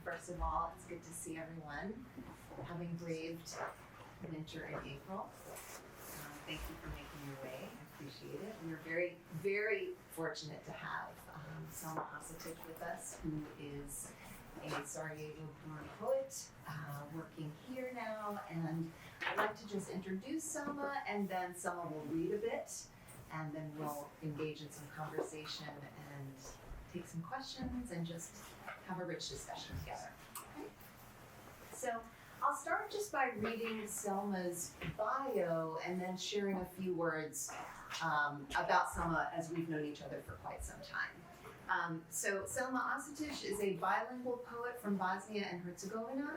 first of all, it's good to see everyone, having braved winter in April. Thank you for making your way. I appreciate it. We're very, very fortunate to have Selma Asotić with us, who is a Sarajevo-born poet working here now. And I'd like to just introduce Selma, and then Selma will read a bit, and then we'll engage in some conversation and take some questions and just have a rich discussion together. Okay? So I'll start just by reading Selma's bio and then sharing a few words about Selma as we've known each other for quite some time. So Selma Asotić is a bilingual poet from Bosnia and Herzegovina.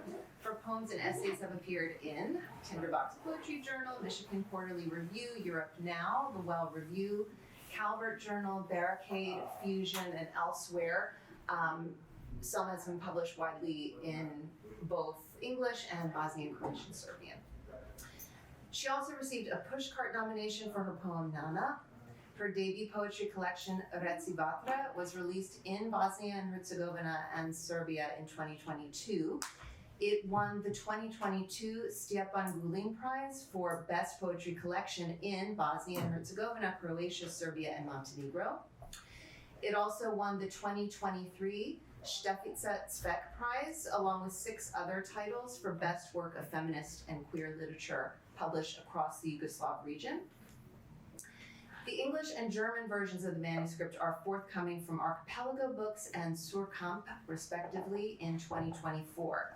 Her poems and essays have appeared in Tinderbox Poetry Journal, Michigan Quarterly Review, EuropeNow, The Well Review, Calvert Journal, Barricade, Fusion, and elsewhere. Selma has been published widely in both English and Bosnian, Croatian, Serbian. She also received a Pushcart nomination for her poem Nana. Her debut poetry collection, Reci, Vatra, was released in Bosnia and Herzegovina and Serbia in 2022. It won the 2022 Stjepan Gulin Prize for Best Poetry Collection in Bosnia and Herzegovina, Croatia, Serbia, and Montenegro. It also won the 2023 Štefica Cvek Prize, along with 6 other titles for Best Work of Feminist and Queer Literature published across the Yugoslav region. The English and German versions of the manuscript are forthcoming from Archipelago Books and Suhrkamp, respectively, in 2024.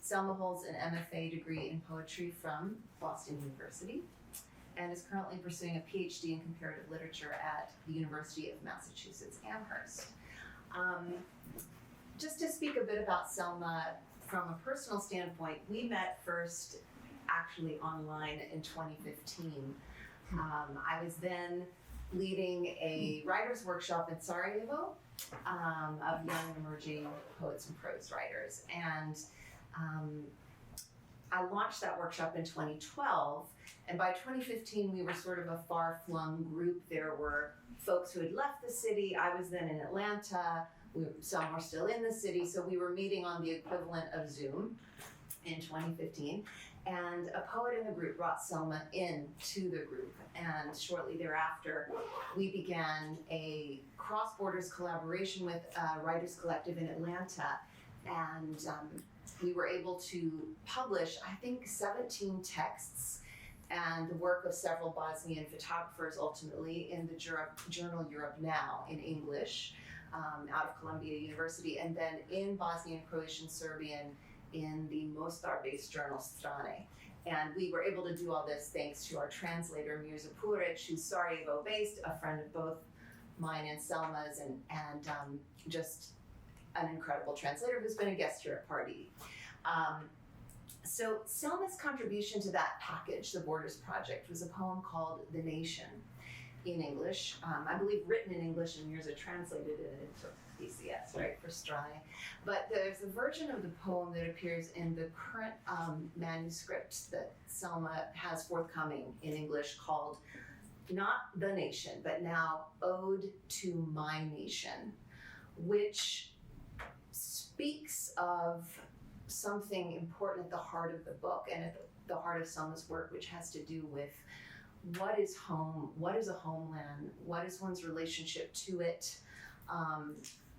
Selma holds an MFA degree in poetry from Boston University and is currently pursuing a PhD in comparative literature at the University of Massachusetts Amherst. Just to speak a bit about Selma from a personal standpoint, we met first actually online in 2015. I was then leading a writer's workshop in Sarajevo of young emerging poets and prose writers. And I launched that workshop in 2012. And by 2015, we were sort of a far-flung group. There were folks who had left the city. I was then in Atlanta. Some were still in the city. So we were meeting on the equivalent of Zoom in 2015. And a poet in the group brought Selma into the group. And shortly thereafter, we began a cross-borders collaboration with a writers collective in Atlanta. And we were able to publish, I think, 17 texts and the work of several Bosnian photographers ultimately in the journal EuropeNow in English out of Columbia University, and then in Bosnian, Croatian, Serbian in the Mostar-based journal Strane. And we were able to do all this thanks to our translator, Mirza Puric, who's Sarajevo-based, a friend of both mine and Selma's, and just an incredible translator who's been a guest here at Party. So Selma's contribution to that package, the Borders Project, was a poem called The Nation in English. I believe written in English, and Mirza translated it into BCS, right, for Strane. But there's a version of the poem that appears in the current manuscript that Selma has forthcoming in English called not The Nation, but now Ode to My Nation, which speaks of something important at the heart of the book and at the heart of Selma's work, which has to do with what is home, what is a homeland, what is one's relationship to it.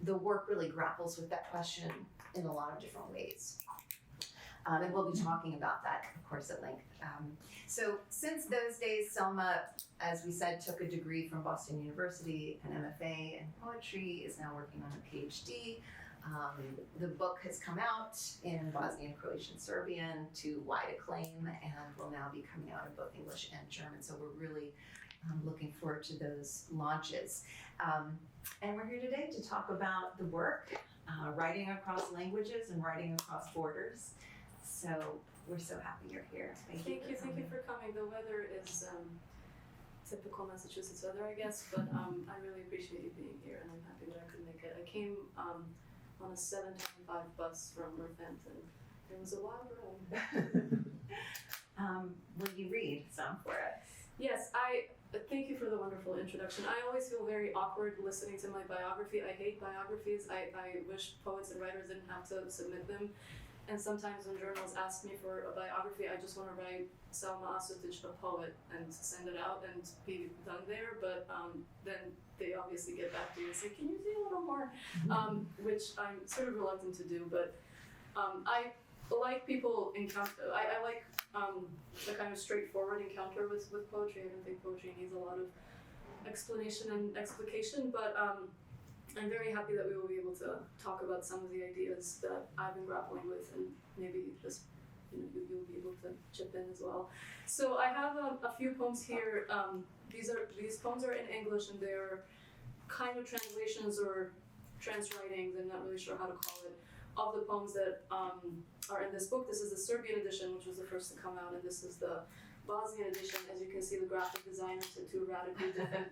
The work really grapples with that question in a lot of different ways. And we'll be talking about that, of course, at length. So since those days, Selma, as we said, took a degree from Boston University, an MFA in poetry, is now working on a PhD. The book has come out in Bosnian, Croatian, Serbian to wide acclaim, and will now be coming out in both English and German. So we're really looking forward to those launches. And we're here today to talk about the work, writing across languages and writing across borders. So we're so happy you're here. Thank you for coming. The weather is typical Massachusetts weather, I guess, but I really appreciate you being here, and I'm happy that I could make it. I came on a 7:25 bus from Northampton. It was a wild ride. Will you read some for us? Yes, I Thank you for the wonderful introduction. I always feel very awkward listening to my biography. I hate biographies. I wish poets and writers didn't have to submit them. And sometimes when journals ask me for a biography, I just want to write Selma Asotić, a poet, and send it out and be done there. But then they obviously get back to me and say, can you say a little more? Which I'm sort of reluctant to do. But I like people encounter. I like a kind of straightforward encounter with poetry. I don't think poetry needs a lot of explanation and explication, but I'm very happy that we will be able to talk about some of the ideas that I've been grappling with, and maybe just you'll be able to chip in as well. So I have a few poems here. These poems are in English, and they're kind of translations or transwritings. I'm not really sure how to call it, of the poems that are in this book. This is the Serbian edition, which was the first to come out, and this is the Bosnian edition. As you can see, the graphic designer took two radically different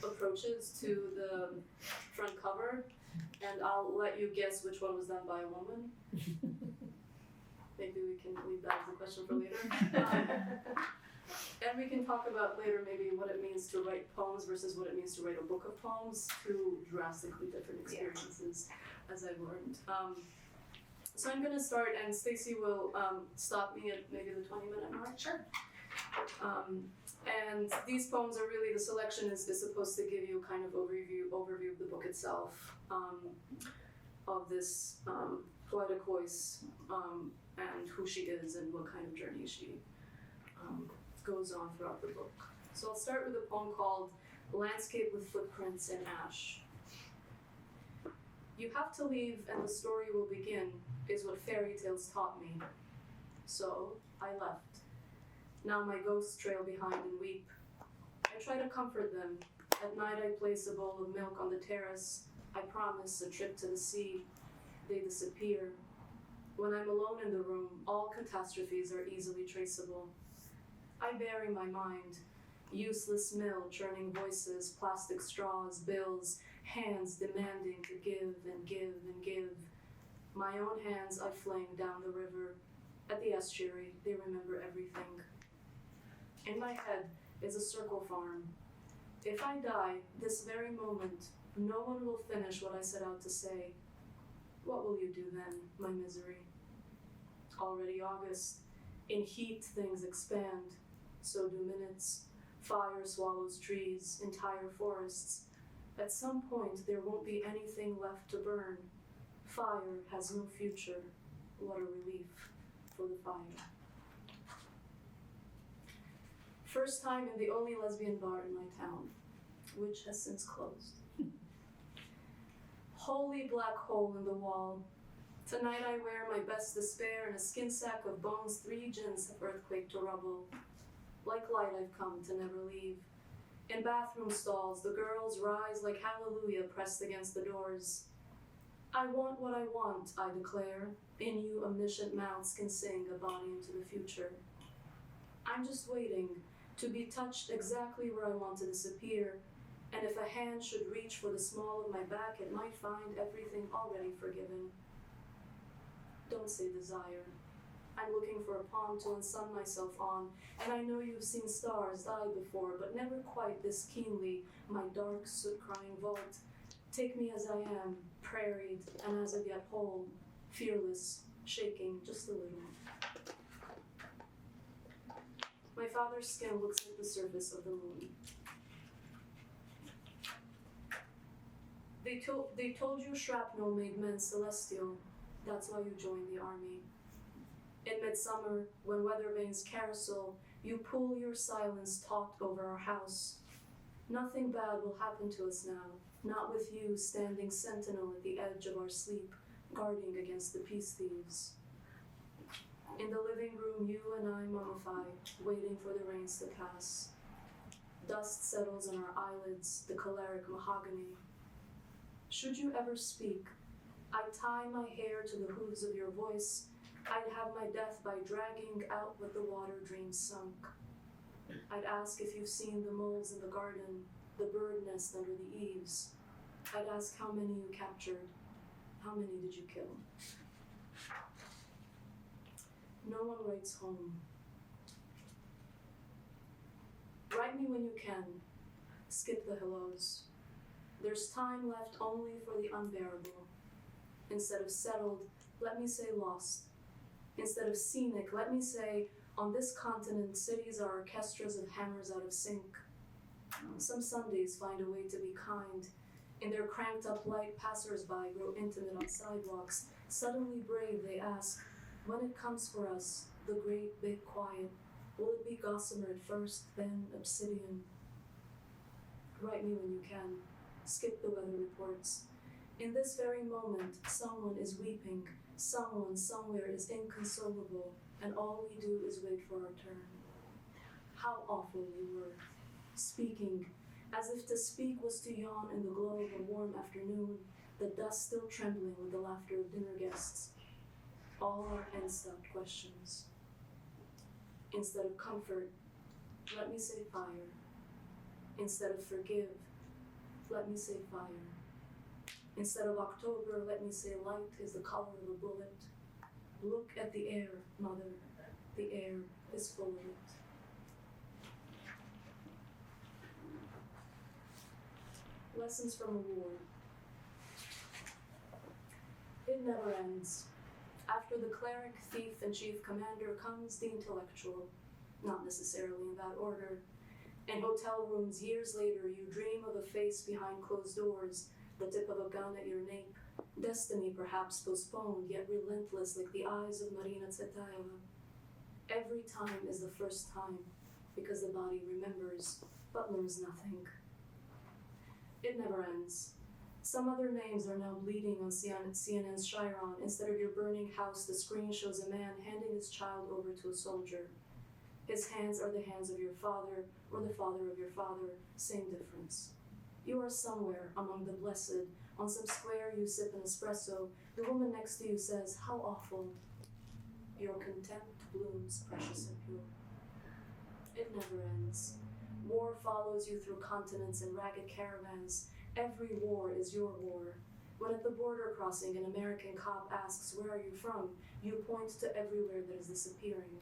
approaches to the front cover, and I'll let you guess which one was done by a woman. Maybe we can leave that as a question for later. And we can talk about later maybe what it means to write poems versus what it means to write a book of poems, two drastically different experiences, as I've learned. So I'm going to start, and Stacey will stop me at maybe the 20-minute mark. Sure. And these poems are really, the selection is supposed to give you a kind of overview of the book itself, of this poetic voice, and who she is and what kind of journey she goes on throughout the book. So I'll start with a poem called Landscape with Footprints in Ash. You have to leave and the story will begin, is what fairy tales taught me. So I left. Now my ghosts trail behind and weep. I try to comfort them. At night I place a bowl of milk on the terrace. I promise a trip to the sea. They disappear. When I'm alone in the room, all catastrophes are easily traceable. I bury my mind. Useless mill, churning voices, plastic straws, bills, hands demanding to give and give and give. My own hands I fling down the river. At the estuary, they remember everything. In my head is a circle farm. If I die this very moment, no one will finish what I set out to say. What will you do then, my misery? Already August. In heat things expand. So do minutes. Fire swallows trees, entire forests. At some point there won't be anything left to burn. Fire has no future. What a relief for the fire. First time in the only lesbian bar in my town, which has since closed. Holy black hole in the wall. Tonight I wear my best despair in a skin sack of bones 3 gins have earthquaked to rubble. Like light I've come to never leave. In bathroom stalls, the girls rise like hallelujah pressed against the doors. I want what I want, I declare. In you omniscient mouths can sing a body into the future. I'm just waiting to be touched exactly where I want to disappear, and if a hand should reach for the small of my back, it might find everything already forgiven. Don't say desire. I'm looking for a pond to unsun myself on, and I know you've seen stars die before, but never quite this keenly, my dark, soot-crying vault. Take me as I am, prairied, and as of yet whole, fearless, shaking just a little. My father's skin looks like the surface of the moon. They told you shrapnel made men celestial. That's why you joined the army. In midsummer, when weather vanes carousel, you pull your silence taut over our house. Nothing bad will happen to us now, not with you standing sentinel at the edge of our sleep, guarding against the peace thieves. In the living room, you and I mummify, waiting for the rains to pass. Dust settles on our eyelids, the choleric mahogany. Should you ever speak, I'd tie my hair to the hooves of your voice. I'd have my death by dragging out what the water dreams sunk. I'd ask if you've seen the moles in the garden, the bird nest under the eaves. I'd ask how many you captured. How many did you kill? No one writes home. Write me when you can. skip the hellos. There's time left only for the unbearable. Instead of settled, let me say lost. Instead of scenic, let me say, on this continent, cities are orchestras of hammers out of sync. Some Sundays find a way to be kind. In their cranked up light, passers-by grow intimate on sidewalks. Suddenly brave, they ask, when it comes for us, the great big quiet, will it be gossamer at first, then obsidian? Write me when you can. Skip the weather reports. In this very moment, someone is weeping. Someone somewhere is inconsolable, and all we do is wait for our turn. How awful you were, speaking, as if to speak was to yawn in the glow of a warm afternoon, the dust still trembling with the laughter of dinner guests. All are end-stopped questions. Instead of comfort, let me say fire. Instead of forgive, let me say fire. Instead of October, let me say light is the color of a bullet. Look at the air, mother. The air is full of it. Lessons from a war. It never ends. After the cleric, thief, and chief commander comes the intellectual, not necessarily in that order. In hotel rooms, years later, you dream of a face behind closed doors, the tip of a gun at your nape, destiny perhaps postponed, yet relentless like the eyes of Marina Tsvetaeva. Every time is the first time, because the body remembers, but learns nothing. It never ends. Some other names are now bleeding on CNN's Chiron. Instead of your burning house, the screen shows a man handing his child over to a soldier. His hands are the hands of your father, or the father of your father, same difference. You are somewhere among the blessed. On some square you sip an espresso. The woman next to you says, how awful. Your contempt blooms precious and pure. It never ends. War follows you through continents and ragged caravans. Every war is your war. When at the border crossing an American cop asks, where are you from? You point to everywhere that is disappearing.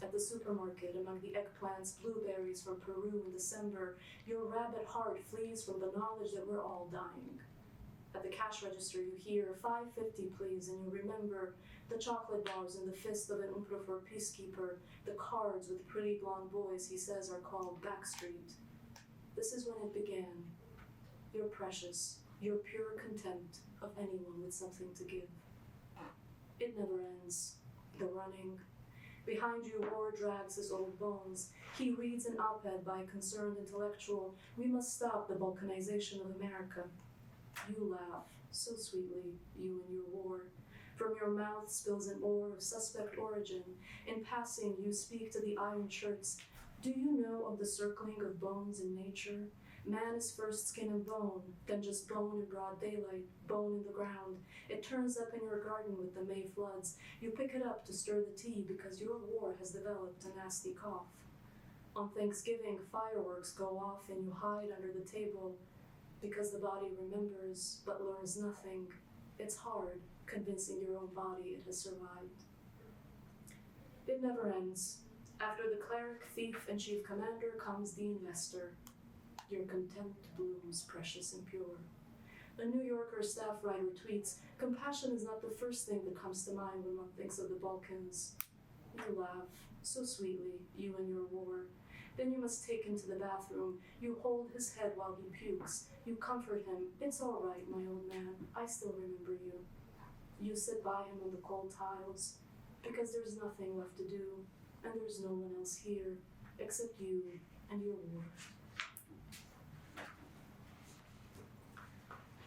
At the supermarket, among the eggplants, blueberries from Peru in December, your rabbit heart flees from the knowledge that we're all dying. At the cash register, you hear, $5.50 please, and you remember the chocolate bars in the fist of an Umprofor peacekeeper, the cards with pretty blonde boys he says are called Backstreet. This is when it began. Your precious, your pure contempt of anyone with something to give. It never ends. The running. Behind you, war drags his old bones. He reads an op-ed by a concerned intellectual. We must stop the balkanization of America. You laugh, so sweetly, you and your war. From your mouth spills an ore of suspect origin. In passing, you speak to the iron shirts. Do you know of the circling of bones in nature? Man is first skin and bone, then just bone in broad daylight, bone in the ground. It turns up in your garden with the May floods. You pick it up to stir the tea because your war has developed a nasty cough. On Thanksgiving, fireworks go off and you hide under the table because the body remembers but learns nothing. It's hard convincing your own body it has survived. It never ends. After the cleric, thief, and chief commander comes the investor. Your contempt blooms precious and pure. A New Yorker staff writer tweets, compassion is not the first thing that comes to mind when one thinks of the Balkans. You laugh, so sweetly, you and your war. Then you must take him to the bathroom. You hold his head while he pukes. You comfort him. It's all right, my old man. I still remember you. You sit by him on the cold tiles, because there's nothing left to do, and there's no one else here, except you and your war.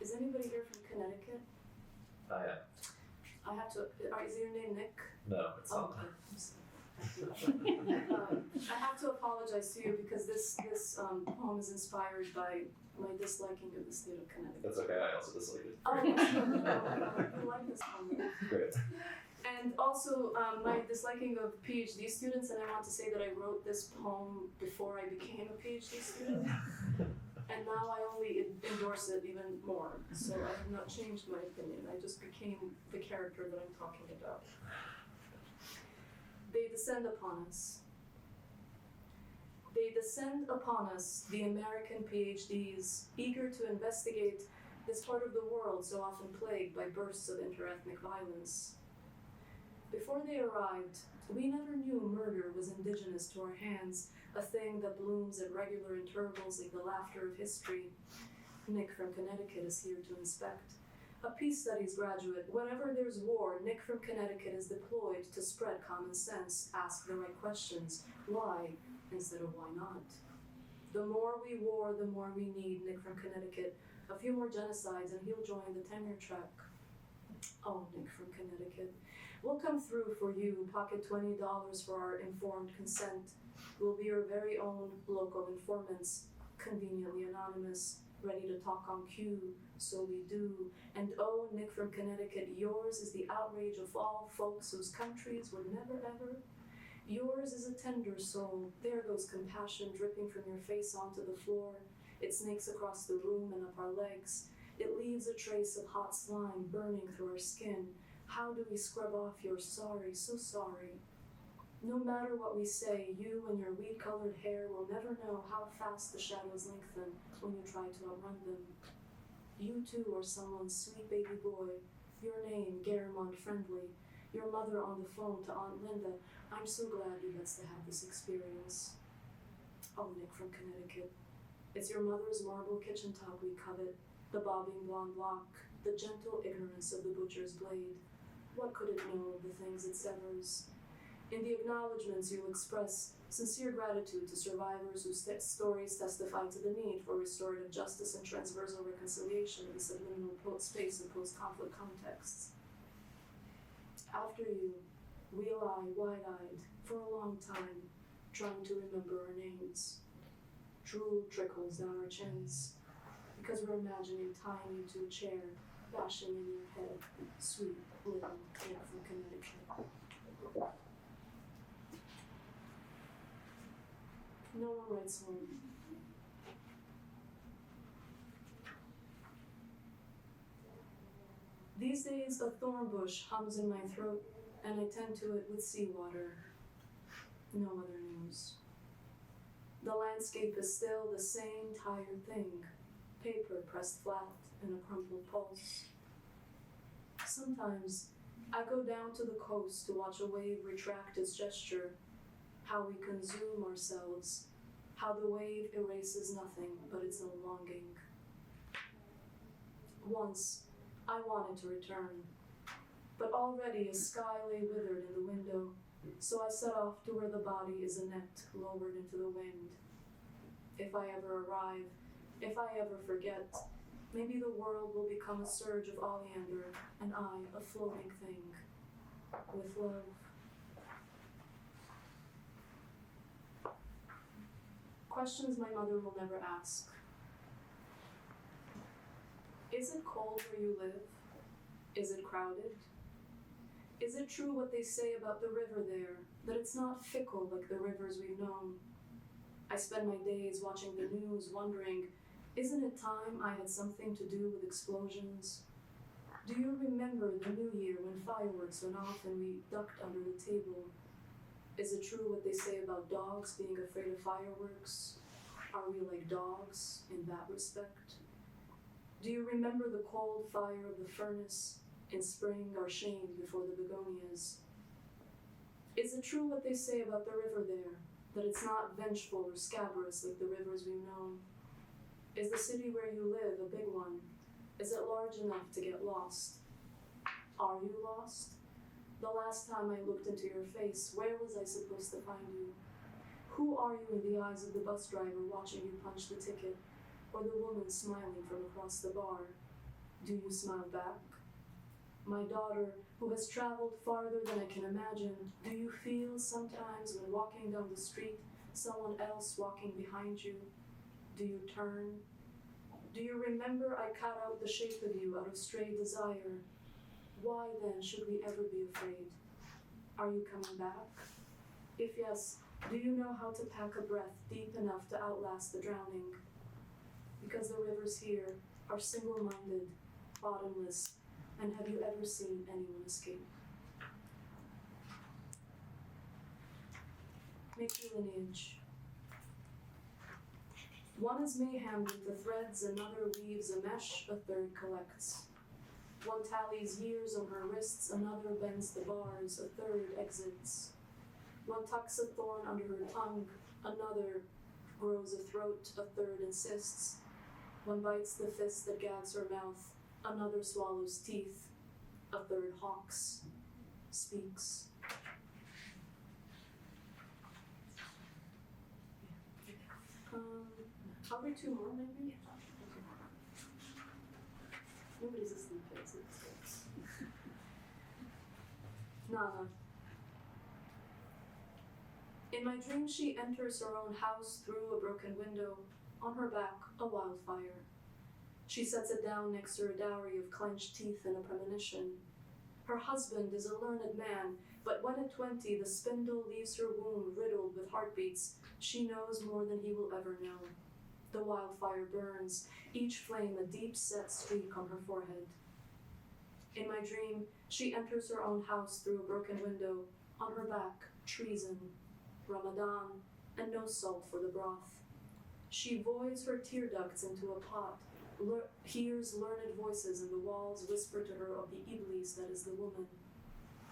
Is anybody here from Connecticut? Yeah. I have to, is your name Nick? No, it's not. Okay. I'm sorry. I have to apologize to you because this poem is inspired by my disliking of the state of Connecticut. That's okay, I also dislike it. Oh, you like this poem. Great. And also my disliking of PhD students, and I want to say that I wrote this poem before I became a PhD student. And now I only endorse it even more. So I have not changed my opinion. I just became the character that I'm talking about. They descend upon us. They descend upon us, the American PhDs, eager to investigate this part of the world so often plagued by bursts of interethnic violence. Before they arrived, we never knew murder was indigenous to our hands, a thing that blooms at regular intervals like the laughter of history. Nick from Connecticut is here to inspect. A peace studies graduate, whenever there's war, Nick from Connecticut is deployed to spread common sense, ask the right questions, why instead of why not. The more we war, the more we need Nick from Connecticut. A few more genocides and he'll join the tenure track. Oh, Nick from Connecticut. We'll come through for you, pocket $20 for our informed consent. We'll be your very own local informants, conveniently anonymous, ready to talk on cue, so we do. And oh, Nick from Connecticut, yours is the outrage of all folks whose countries would never ever. Yours is a tender soul. There goes compassion dripping from your face onto the floor. It snakes across the room and up our legs. It leaves a trace of hot slime burning through our skin. How do we scrub off your sorry, so sorry? No matter what we say, you and your wheat-colored hair will never know how fast the shadows lengthen when you try to outrun them. You too are someone's sweet baby boy. Your name, Garamond Friendly. Your mother on the phone to Aunt Linda. I'm so glad he gets to have this experience. Oh, Nick from Connecticut. It's your mother's marble kitchen top we covet, the bobbing blonde lock, the gentle ignorance of the butcher's blade. What could it know of the things it severs? In the acknowledgments you'll express sincere gratitude to survivors whose stories testify to the need for restorative justice and transversal reconciliation in the subliminal space of post-conflict contexts. After you, we'll lie wide-eyed for a long time, trying to remember our names. Drool trickles down our chins, because we're imagining tying you to a chair, bashing in your head, sweet little Nick from Connecticut. No one writes home. These days, a thorn bush hums in my throat, and I tend to it with seawater. No other news. The landscape is still the same tired thing, paper pressed flat in a crumpled pulse. Sometimes I go down to the coast to watch a wave retract its gesture, how we consume ourselves, how the wave erases nothing but its own longing. Once, I wanted to return, but already a sky lay withered in the window, so I set off to where the body is a net lowered into the wind. If I ever arrive, if I ever forget, maybe the world will become a surge of oleander, and I a floating thing, with love. Questions my mother will never ask. Is it cold where you live? Is it crowded? Is it true what they say about the river there, that it's not fickle like the rivers we've known? I spend my days watching the news wondering, isn't it time I had something to do with explosions? Do you remember the New Year when fireworks went off and we ducked under the table? Is it true what they say about dogs being afraid of fireworks? Are we like dogs in that respect? Do you remember the cold fire of the furnace in spring our shame before the begonias? Is it true what they say about the river there, that it's not vengeful or scabrous like the rivers we've known? Is the city where you live a big one? Is it large enough to get lost? Are you lost? The last time I looked into your face, where was I supposed to find you? Who are you in the eyes of the bus driver watching you punch the ticket, or the woman smiling from across the bar? Do you smile back? My daughter, who has traveled farther than I can imagine, do you feel sometimes when walking down the street, someone else walking behind you? Do you turn? Do you remember I cut out the shape of you out of stray desire? Why then should we ever be afraid? Are you coming back? If yes, do you know how to pack a breath deep enough to outlast the drowning? Because the rivers here are single-minded, bottomless, and have you ever seen anyone escape? Matrilinage. One is mayhem with the threads, another weaves a mesh, a third collects. One tallies years on her wrists, another bends the bars, a third exits. One tucks a thorn under her tongue, another grows a throat, a third insists. One bites the fist that gags her mouth, another swallows teeth, a third hawks, speaks. I'll read two more, maybe? Nobody's asleep yet, so it's good. Nana. In my dream, she enters her own house through a broken window, on her back, a wildfire. She sets it down next to her dowry of clenched teeth and a premonition. Her husband is a learned man, but when at 20 the spindle leaves her womb riddled with heartbeats, she knows more than he will ever know. The wildfire burns, each flame a deep-set streak on her forehead. In my dream, she enters her own house through a broken window, on her back, treason, Ramadan, and no salt for the broth. She voids her tear ducts into a pot, hears learned voices, and the walls whisper to her of the Iblis that is the woman.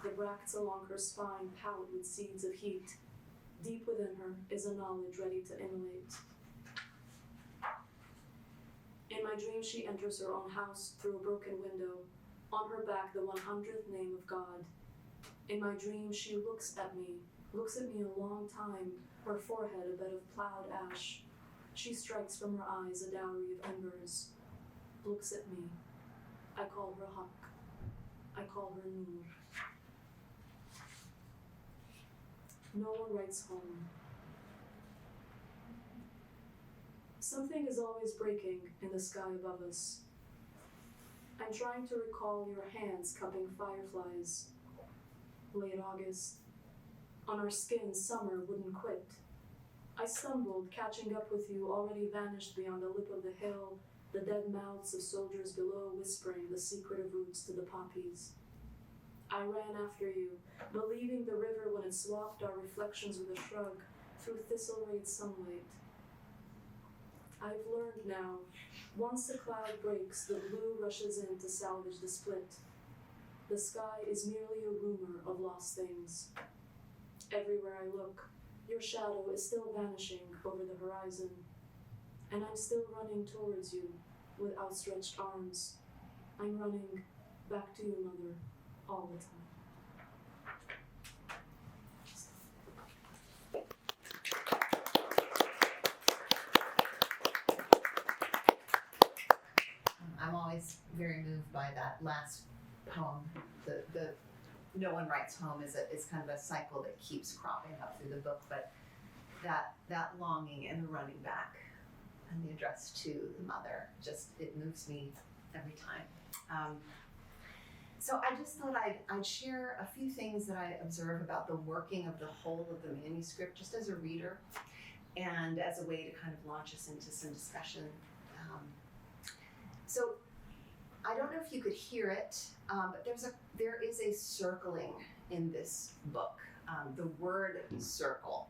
The bracts along her spine pout with seeds of heat. Deep within her is a knowledge ready to immolate. In my dream, she enters her own house through a broken window, on her back the 100th name of God. In my dream, she looks at me a long time, her forehead a bed of plowed ash. She strikes from her eyes a dowry of embers, looks at me. I call her Haq. I call her Nur. No one writes home. Something is always breaking in the sky above us. I'm trying to recall your hands cupping fireflies. Late August. On our skin, summer wouldn't quit. I stumbled, catching up with you, already vanished beyond the lip of the hill, the dead mouths of soldiers below whispering the secret of roots to the poppies. I ran after you, believing the river when it swapped our reflections with a shrug through thistle-rayed sunlight. I've learned now, once the cloud breaks, the blue rushes in to salvage the split. The sky is merely a rumor of lost things. Everywhere I look, your shadow is still vanishing over the horizon, and I'm still running towards you with outstretched arms. I'm running back to you, Mother, all the time. I'm always very moved by that last poem. The No One Writes Home is kind of a cycle that keeps cropping up through the book, but that longing and the running back and the address to the mother, just, it moves me every time. So I just thought I'd share a few things that I observe about the working of the whole of the manuscript, just as a reader, and as a way to kind of launch us into some discussion. So I don't know if you could hear it, but there is a circling in this book. The word circle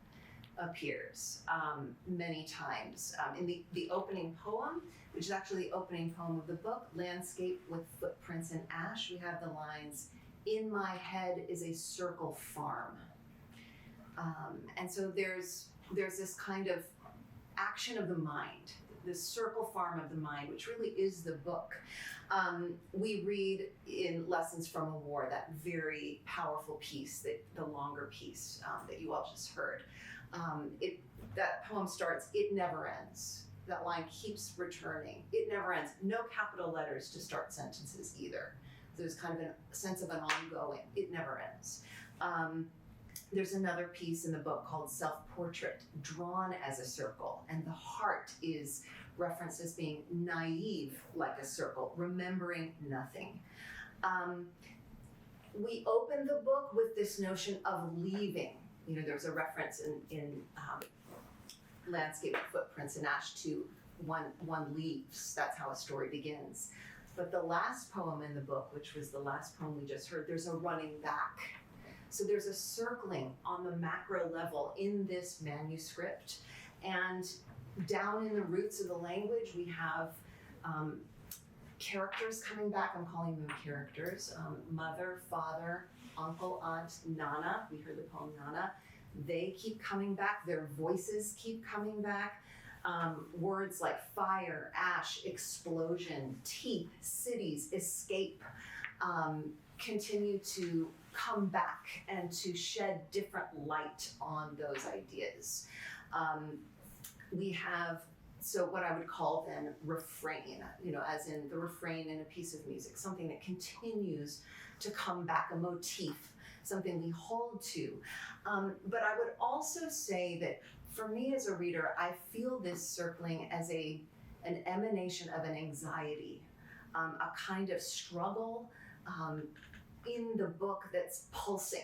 appears many times. In the opening poem, which is actually the opening poem of the book, Landscape with Footprints in Ash, we have the lines, "In my head is a circle farm." And so there's this kind of action of the mind, the circle farm of the mind, which really is the book. We read in Lessons from a War, that very powerful piece, the longer piece that you all just heard. That poem starts, "It never ends." That line keeps returning. It never ends. No capital letters to start sentences either. There's kind of a sense of an ongoing, it never ends. There's another piece in the book called Self-Portrait, drawn as a circle, and the heart is referenced as being naive like a circle, remembering nothing. We open the book with this notion of leaving. You know, there's a reference in Landscape with Footprints in Ash to one leaves. That's how a story begins. But the last poem in the book, which was the last poem we just heard, there's a running back. So there's a circling on the macro level in this manuscript. And down in the roots of the language, we have characters coming back. I'm calling them characters. Mother, father, uncle, aunt, Nana. We heard the poem Nana. They keep coming back. Their voices keep coming back. Words like fire, ash, explosion, teeth, cities, escape, continue to come back and to shed different light on those ideas. We have, so what I would call then refrain, as in the refrain in a piece of music, something that continues to come back, a motif, something we hold to. But I would also say that for me as a reader, I feel this circling as an emanation of an anxiety, a kind of struggle in the book that's pulsing.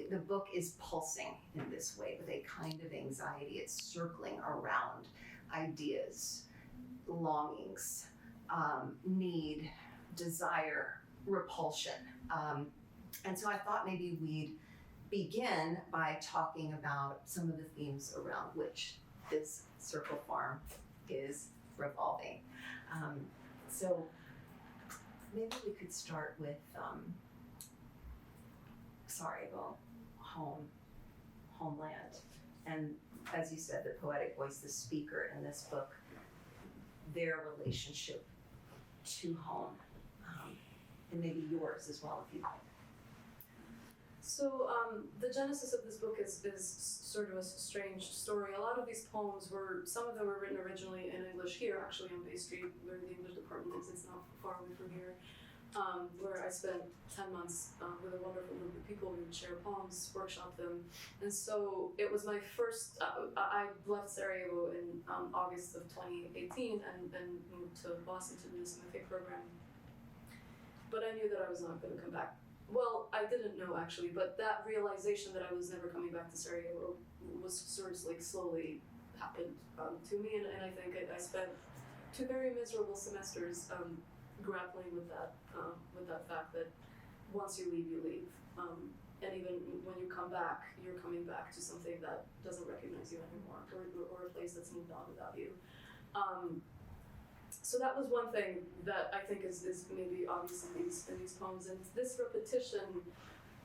The book is pulsing in this way with a kind of anxiety. It's circling around ideas, longings, need, desire, repulsion. And so I thought maybe we'd begin by talking about some of the themes around which this circle farm is revolving. So maybe we could start with, homeland. And as you said, the poetic voice, the speaker in this book, their relationship to home, and maybe yours as well if you'd like. So the genesis of this book is sort of a strange story. A lot of these poems some of them were written originally in English here, actually on Bay Street, where the English department is. It's not far away from here, where I spent 10 months with a wonderful group of people. We would share poems, workshop them. And so it was my first, I left Sarajevo in August of 2018 and moved to Boston to do this MFA program. But I knew that I was not going to come back. Well, I didn't know actually, but that realization that I was never coming back to Sarajevo was sort of like slowly happened to me, and I think I spent 2 very miserable semesters grappling with that fact that once you leave, you leave, and even when you come back, you're coming back to something that doesn't recognize you anymore, or a place that's moved on without you. So that was one thing that I think is maybe obvious in these poems. And this repetition,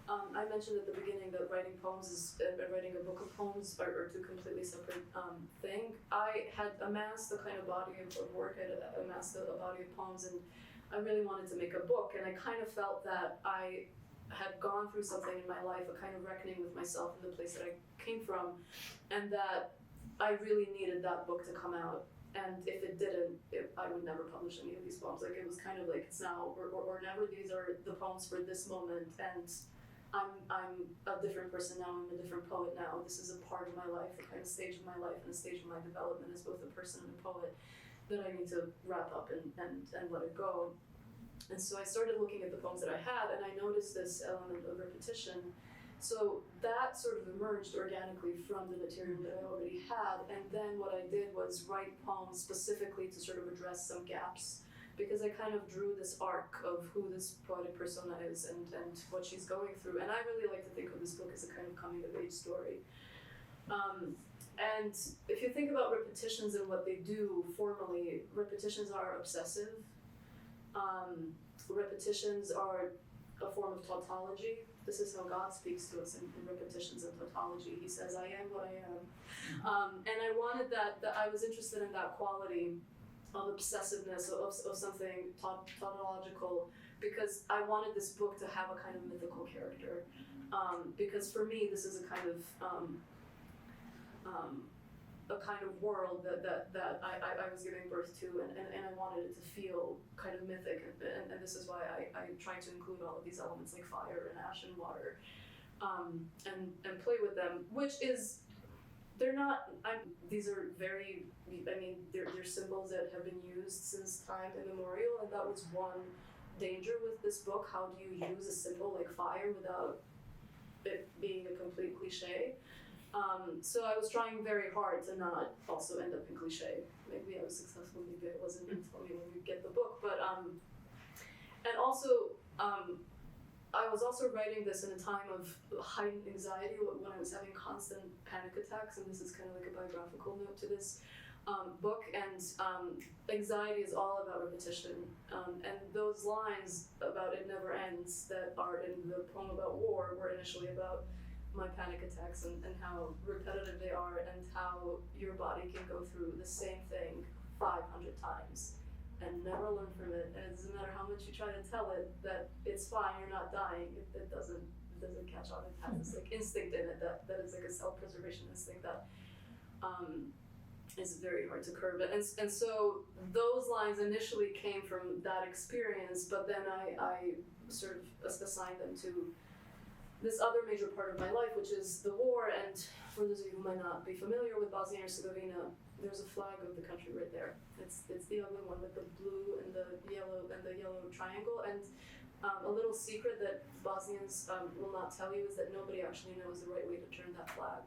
I mentioned at the beginning that writing poems and writing a book of poems are 2 completely separate things. I had amassed a kind of body of work, I had amassed a body of poems, and I really wanted to make a book. And I kind of felt that I had gone through something in my life, a kind of reckoning with myself and the place that I came from, and that I really needed that book to come out. And if it didn't, I would never publish any of these poems. Like, it was kind of like, it's now or never. These are the poems for this moment, and I'm a different person now. I'm a different poet now. This is a part of my life, a kind of stage of my life, and a stage of my development as both a person and a poet that I need to wrap up and let it go. And so I started looking at the poems that I had, and I noticed this element of repetition. So that sort of emerged organically from the material that I already had, and then what I did was write poems specifically to sort of address some gaps, because I kind of drew this arc of who this poetic persona is and what she's going through. And I really like to think of this book as a kind of coming-of-age story. And if you think about repetitions and what they do formally, repetitions are obsessive. Repetitions are a form of tautology. This is how God speaks to us in repetitions and tautology. He says, I am what I am. And I wanted that I was interested in that quality of obsessiveness, of something tautological, because I wanted this book to have a kind of mythical character. Because for me, this is a kind of world that I was giving birth to, and I wanted it to feel kind of mythic, and this is why I tried to include all of these elements like fire and ash and water, and play with them, which is, these are very, they're symbols that have been used since time immemorial, and that was one danger with this book. How do you use a symbol like fire without it being a complete cliche? So I was trying very hard to not also end up in cliche. Maybe I was successful, maybe I wasn't. Tell me when you get the book. But and also I was also writing this in a time of heightened anxiety when I was having constant panic attacks, and this is kind of like a biographical note to this. book, and anxiety is all about repetition. And those lines about "it never ends" that are in the poem about war were initially about my panic attacks and how repetitive they are, and how your body can go through the same thing 500 times and never learn from it. And it doesn't matter how much you try to tell it that it's fine, you're not dying, it doesn't catch on. It has this like instinct in it that is like a self-preservation instinct that is very hard to curb. And so those lines initially came from that experience, but then I sort of assigned them to this other major part of my life, which is the war. And for those of you who might not be familiar with Bosnia and Herzegovina, there's a flag of the country right there. It's the ugly one with the blue and the yellow triangle. And a little secret that Bosnians will not tell you is that nobody actually knows the right way to turn that flag.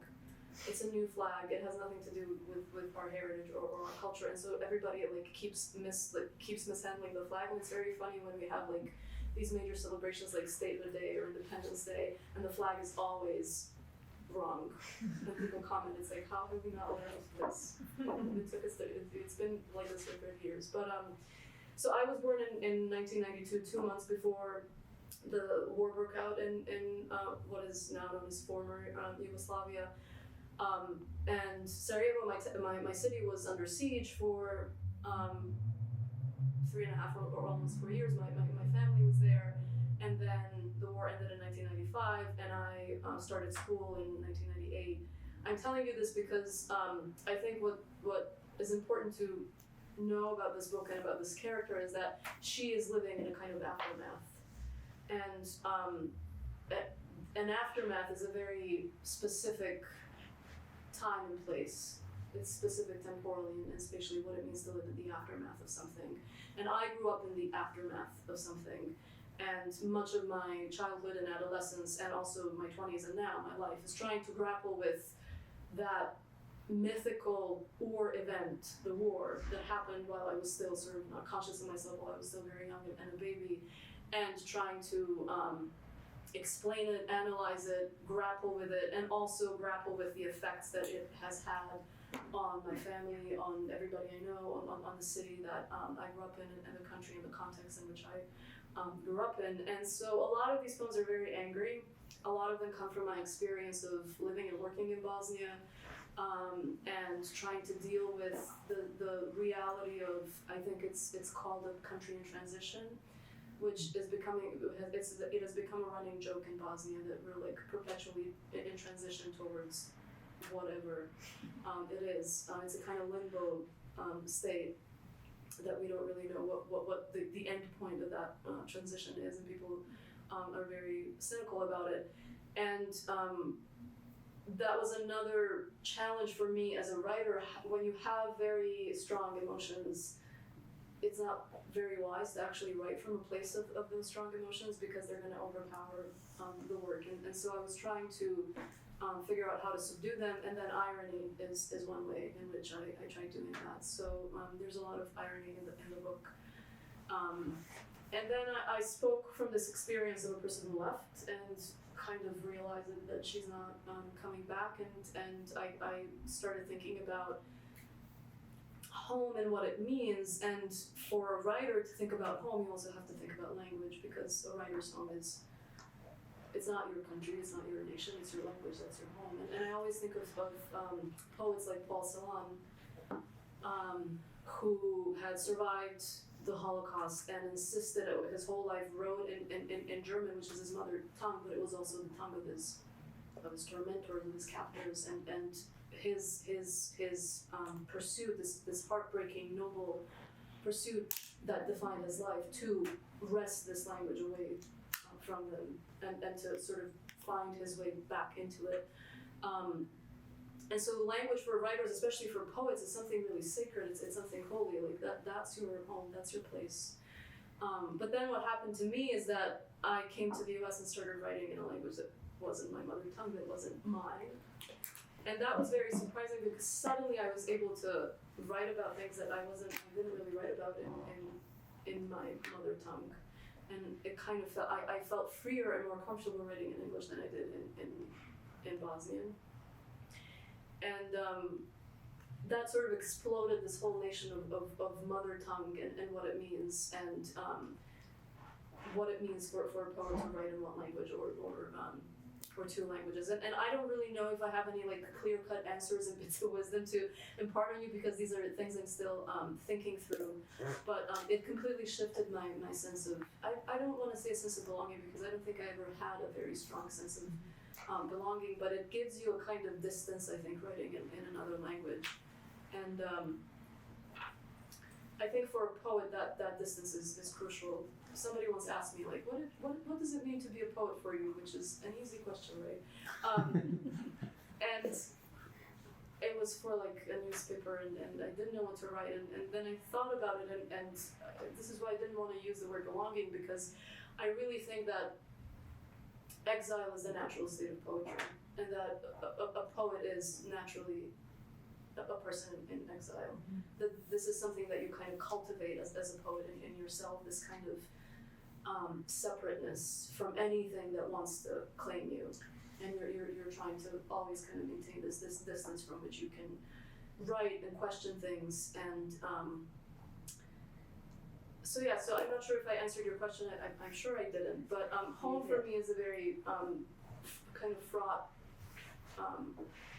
It's a new flag. It has nothing to do with our heritage or our culture, and so everybody like keeps mishandling the flag. And it's very funny when we have like these major celebrations like State of the Day or Independence Day, and the flag is always wrong. And people comment, it's like, how have we not learned this? It took us, it's been like this for 30 years. But so I was born in 1992, 2 months before the war broke out in what is now known as former Yugoslavia. And Sarajevo, my city, was under siege for 3.5 or almost 4 years. My family was there, and then the war ended in 1995, and I started school in 1998. I'm telling you this because I think what is important to know about this book and about this character is that she is living in a kind of aftermath, and an aftermath is a very specific time and place. It's specific temporally and spatially what it means to live in the aftermath of something. And I grew up in the aftermath of something, and much of my childhood and adolescence, and also my 20s and now my life, is trying to grapple with that mythical event, the war, that happened while I was still sort of not conscious of myself, while I was still very young and a baby, and trying to explain it, analyze it, grapple with it, and also grapple with the effects that it has had on my family, on everybody I know, on the city that I grew up in, and the country and the context in which I grew up in. And so a lot of these poems are very angry. A lot of them come from my experience of living and working in Bosnia, and trying to deal with the reality of, I think it's called a country in transition, which is becoming, it has become a running joke in Bosnia that we're like perpetually in transition towards whatever it is. It's a kind of limbo state that we don't really know what the end point of that transition is, and people are very cynical about it. And that was another challenge for me as a writer. When you have very strong emotions, it's not very wise to actually write from a place of those strong emotions, because they're going to overpower the work. And so I was trying to figure out how to subdue them, and then irony is one way in which I tried doing that. So there's a lot of irony in the book. And then I spoke from this experience of a person who left and kind of realized that she's not coming back, and I started thinking about home and what it means. And for a writer to think about home, you also have to think about language, because a writer's home is, it's not your country, it's not your nation, it's your language, that's your home. And I always think of poets like Paul Celan, who had survived the Holocaust and insisted his whole life wrote in German, which is his mother tongue, but it was also the tongue of his tormentors and his captors, and his pursuit, this heartbreaking, noble pursuit that defined his life, to wrest this language away from them, and to sort of find his way back into it. And so language for writers, especially for poets, is something really sacred. It's something holy. Like that's your home, that's your place. But then what happened to me is that I came to the US and started writing in a language that wasn't my mother tongue, that wasn't mine. And that was very surprising, because suddenly I was able to write about things that I didn't really write about in my mother tongue. And it kind of felt, I felt freer and more comfortable writing in English than I did in Bosnian. And that sort of exploded this whole nation of mother tongue and what it means, and what it means for a poet to write in one language or two languages. And I don't really know if I have any like clear-cut answers and bits of wisdom to impart on you, because these are things I'm still thinking through. But it completely shifted my sense of, I don't want to say a sense of belonging, because I don't think I ever had a very strong sense of belonging, but it gives you a kind of distance, I think, writing in another language. And I think for a poet that distance is crucial. Somebody once asked me, like, what does it mean to be a poet for you? Which is an easy question, right? And it was for like a newspaper, and I didn't know what to write, and then I thought about it, and this is why I didn't want to use the word belonging, because I really think that exile is the natural state of poetry, and that a poet is naturally a person in exile. That this is something that you kind of cultivate as a poet in yourself, this kind of separateness from anything that wants to claim you, and you're trying to always kind of maintain this distance from which you can write and question things. And so I'm not sure if I answered your question. I'm sure I didn't, but home for me is a very kind of fraught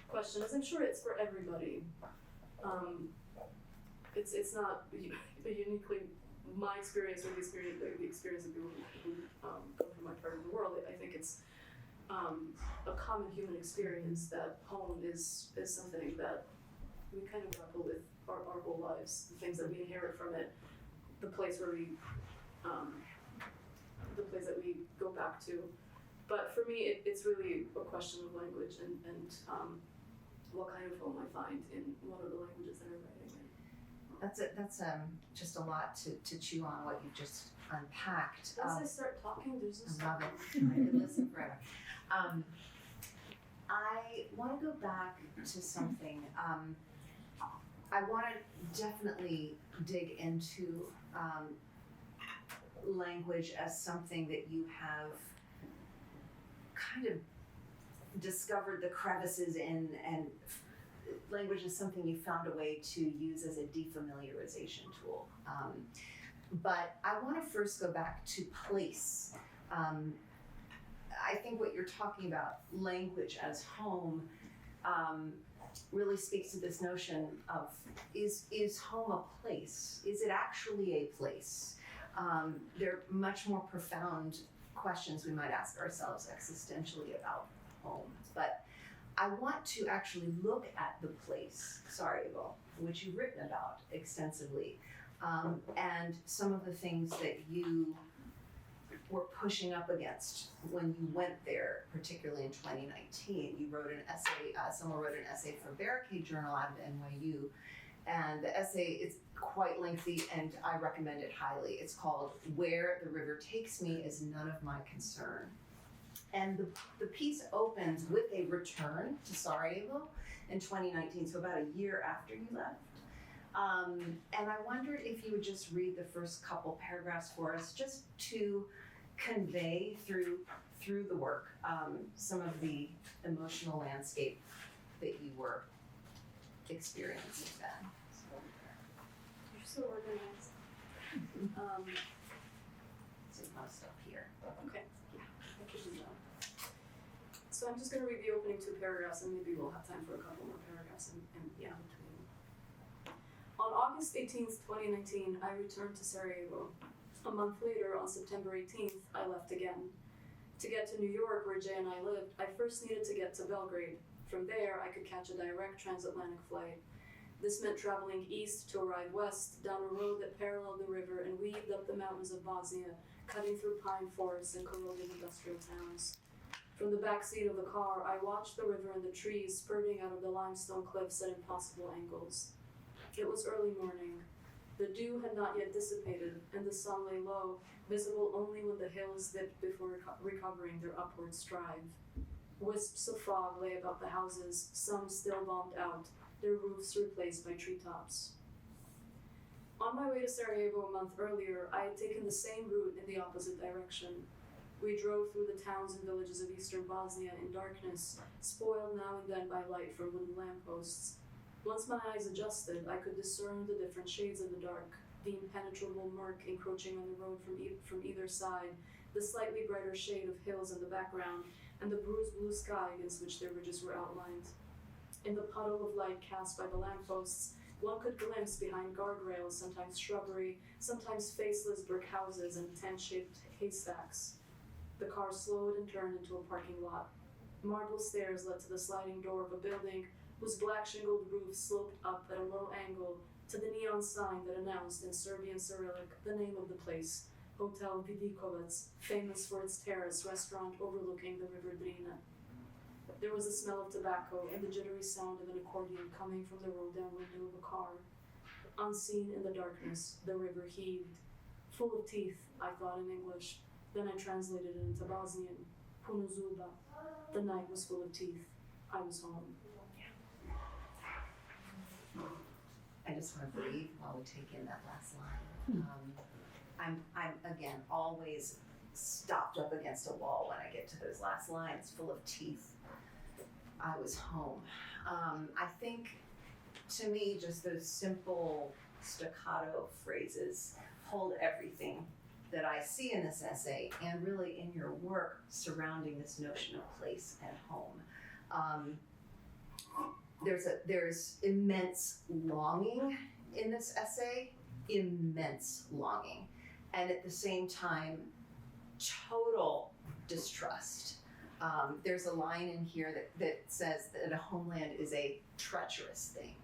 question, as I'm sure it's for everybody. It's not uniquely my experience or the experience of people who come from my part of the world. I think it's a common human experience that home is something that we kind of grapple with our whole lives, the things that we inherit from it, the place where we, the place that we go back to. But for me, it's really a question of language and what kind of home I find in what are the languages that I'm writing in. That's just a lot to chew on, what you just unpacked. As I start talking, there's no I love stopping. it. I could listen forever. I want to go back to something. I want to definitely dig into language as something that you have kind of discovered the crevices in, and language is something you found a way to use as a defamiliarization tool. But I want to first go back to place. I think what you're talking about, language as home, really speaks to this notion of, is home a place? Is it actually a place? They're much more profound questions we might ask ourselves existentially about home. But I want to actually look at the place, Sarajevo, which you've written about extensively, and some of the things that you were pushing up against when you went there, particularly in 2019. You wrote an essay, someone wrote an essay for Barricade Journal out of NYU, and the essay is quite lengthy, and I recommend it highly. It's called "Where the River Takes Me Is None of My Concern." And the piece opens with a return to Sarajevo in 2019, so about a year after you left. And I wondered if you would just read the first couple paragraphs for us, just to convey through the work some of the emotional landscape that you were experiencing then. You're so organized. So most up here. Okay. I could do that. So I'm just going to read the opening two paragraphs, and maybe we'll have time for a couple more paragraphs in between. On August 18th, 2019, I returned to Sarajevo. A month later, on September 18th, I left again. To get to New York, where Jay and I lived, I first needed to get to Belgrade. From there, I could catch a direct transatlantic flight. This meant traveling east to arrive west, down a road that paralleled the river and weaved up the mountains of Bosnia, cutting through pine forests and corroded industrial towns. From the back seat of the car, I watched the river and the trees spurting out of the limestone cliffs at impossible angles. It was early morning. The dew had not yet dissipated, and the sun lay low, visible only when the hills dipped before recovering their upward stride. Wisps of fog lay about the houses, some still bombed out, their roofs replaced by treetops. On my way to Sarajevo a month earlier, I had taken the same route in the opposite direction. We drove through the towns and villages of eastern Bosnia in darkness, spoiled now and then by light from wooden lampposts. Once my eyes adjusted, I could discern the different shades of the dark, the impenetrable murk encroaching on the road from either side, the slightly brighter shade of hills in the background, and the bruised blue sky against which their ridges were outlined. In the puddle of light cast by the lampposts, one could glimpse behind guardrails, sometimes shrubbery, sometimes faceless brick houses and tent-shaped haystacks. The car slowed and turned into a parking lot. Marble stairs led to the sliding door of a building whose black shingled roof sloped up at a low angle to the neon sign that announced in Serbian Cyrillic the name of the place, Hotel Vidikovac, famous for its terrace restaurant overlooking the river Drina. There was a smell of tobacco and the jittery sound of an accordion coming from the roll-down window of a car. Unseen in the darkness, the river heaved. Full of teeth, I thought in English. Then I translated it into Bosnian. Puno zuba. The night was full of teeth. I was home. I just want to breathe while we take in that last line. I'm again always stopped up against a wall when I get to those last lines, full of teeth. I was home. I think, to me, just those simple staccato phrases hold everything that I see in this essay and really in your work surrounding this notion of place and home. There's immense longing in this essay, immense longing, and at the same time, total distrust. There's a line in here that says that a homeland is a treacherous thing.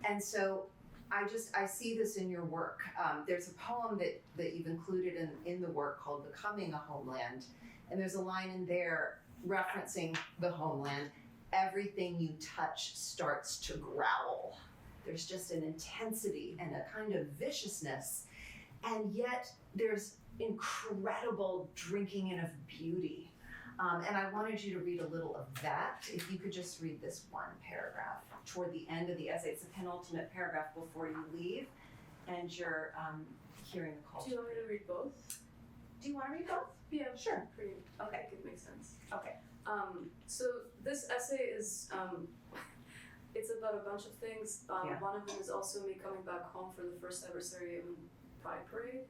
And so I see this in your work. There's a poem that you've included in the work called Becoming a Homeland, and there's a line in there referencing the homeland. Everything you touch starts to growl. There's just an intensity and a kind of viciousness, and yet there's incredible drinking in of beauty. And I wanted you to read a little of that. If you could just read this one paragraph toward the end of the essay. It's the penultimate paragraph before you leave, and you're hearing the call. Do you want me to read both? Do you want to read both? Yeah, Sure. Pretty, I Okay. think it makes sense. Okay. So this essay is, it's about a bunch of things. Yeah. One of them is also me coming back home for the first ever Sarajevo Pride Parade.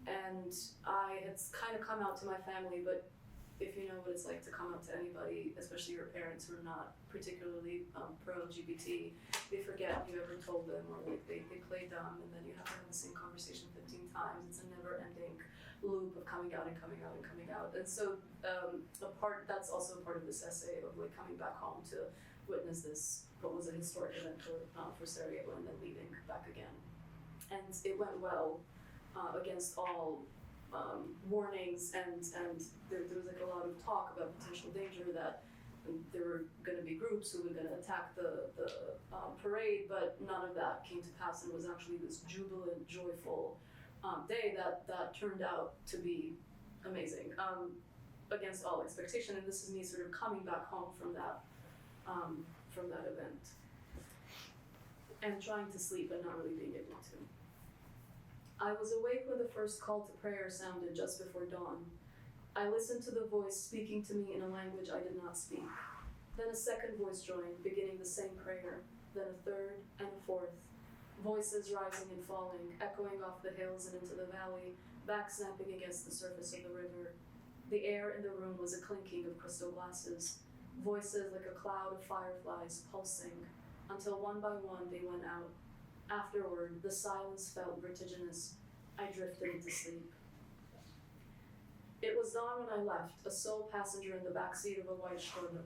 And I had kind of come out to my family, but if you know what it's like to come out to anybody, especially your parents who are not particularly pro-LGBT, they forget you ever told them, or like they play dumb, and then you have to have the same conversation 15 times. It's a never-ending loop of coming out and coming out and coming out. And so that's also a part of this essay of like coming back home to witness this, what was a historic event for Sarajevo, and then leaving back again. And it went well against all warnings, and there was like a lot of talk about potential danger that there were going to be groups who were going to attack the parade, but none of that came to pass, and it was actually this jubilant, joyful day that turned out to be amazing, against all expectation. And this is me sort of coming back home from that event and trying to sleep but not really being able to. I was awake when the first call to prayer sounded just before dawn. I listened to the voice speaking to me in a language I did not speak. Then a second voice joined, beginning the same prayer, then a third and a fourth. Voices rising and falling, echoing off the hills and into the valley, back snapping against the surface of the river. The air in the room was a clinking of crystal glasses, voices like a cloud of fireflies pulsing, until one by one they went out. Afterward, the silence felt vertiginous. I drifted into sleep. It was dawn when I left, a sole passenger in the back seat of a white Skoda.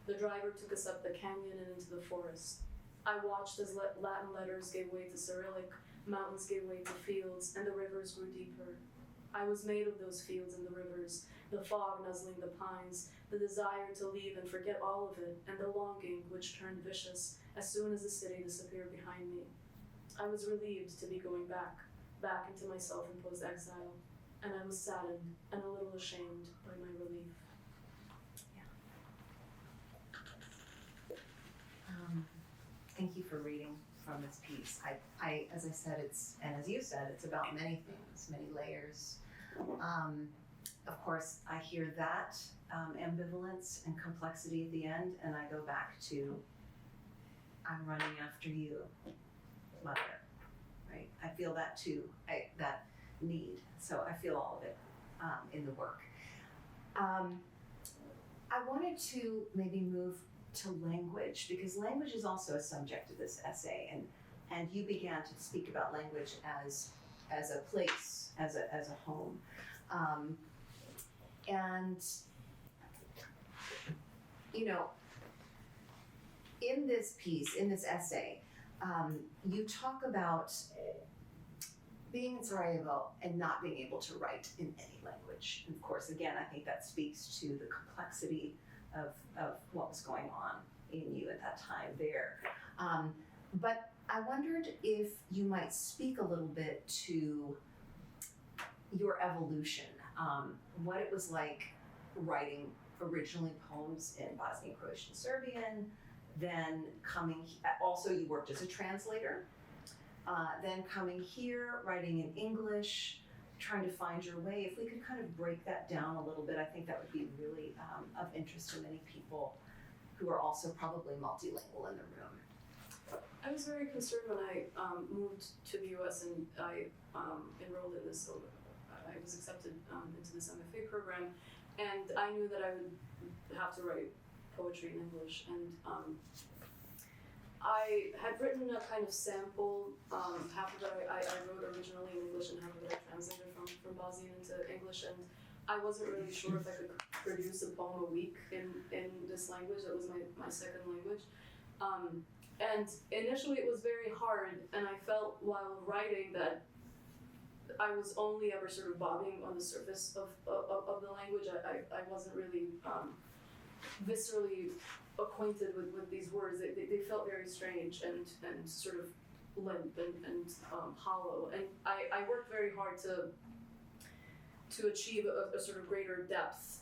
The driver took us up the canyon and into the forest. I watched as Latin letters gave way to Cyrillic, mountains gave way to fields, and the rivers grew deeper. I was made of those fields and the rivers, the fog nuzzling the pines, the desire to leave and forget all of it, and the longing which turned vicious as soon as the city disappeared behind me. I was relieved to be going back into my self-imposed exile, and I was saddened and a little ashamed by my relief. Thank you for reading from this piece. I, as I said, and as you said, it's about many things, many layers. of course, I hear that ambivalence and complexity at the end, and I go back to, I'm running after you, mother, right? I feel that too, that need. So I feel all of it in the work. I wanted to maybe move to language, because language is also a subject of this essay, and you began to speak about language as a place, as a home. And, you know, in this piece, in this essay, you talk about being in Sarajevo and not being able to write in any language. And of course, again, I think that speaks to the complexity of what was going on in you at that time there. But I wondered if you might speak a little bit to your evolution, what it was like writing originally poems in Bosnian, Croatian, Serbian, then also you worked as a translator, then coming here, writing in English, trying to find your way. If we could kind of break that down a little bit, I think that would be really of interest to many people who are also probably multilingual in the room. I was very concerned when I moved to the US and I enrolled in this, so I was accepted into this MFA program, and I knew that I would have to write poetry in English, and I had written a kind of sample, half of it I wrote originally in English and half of it I translated from Bosnian into English, and I wasn't really sure if I could produce a poem a week in this language. That was my second language. And initially it was very hard, and I felt while writing that I was only ever sort of bobbing on the surface of the language. I wasn't really viscerally acquainted with these words. They felt very strange and sort of limp and hollow. And I worked very hard to achieve a sort of greater depth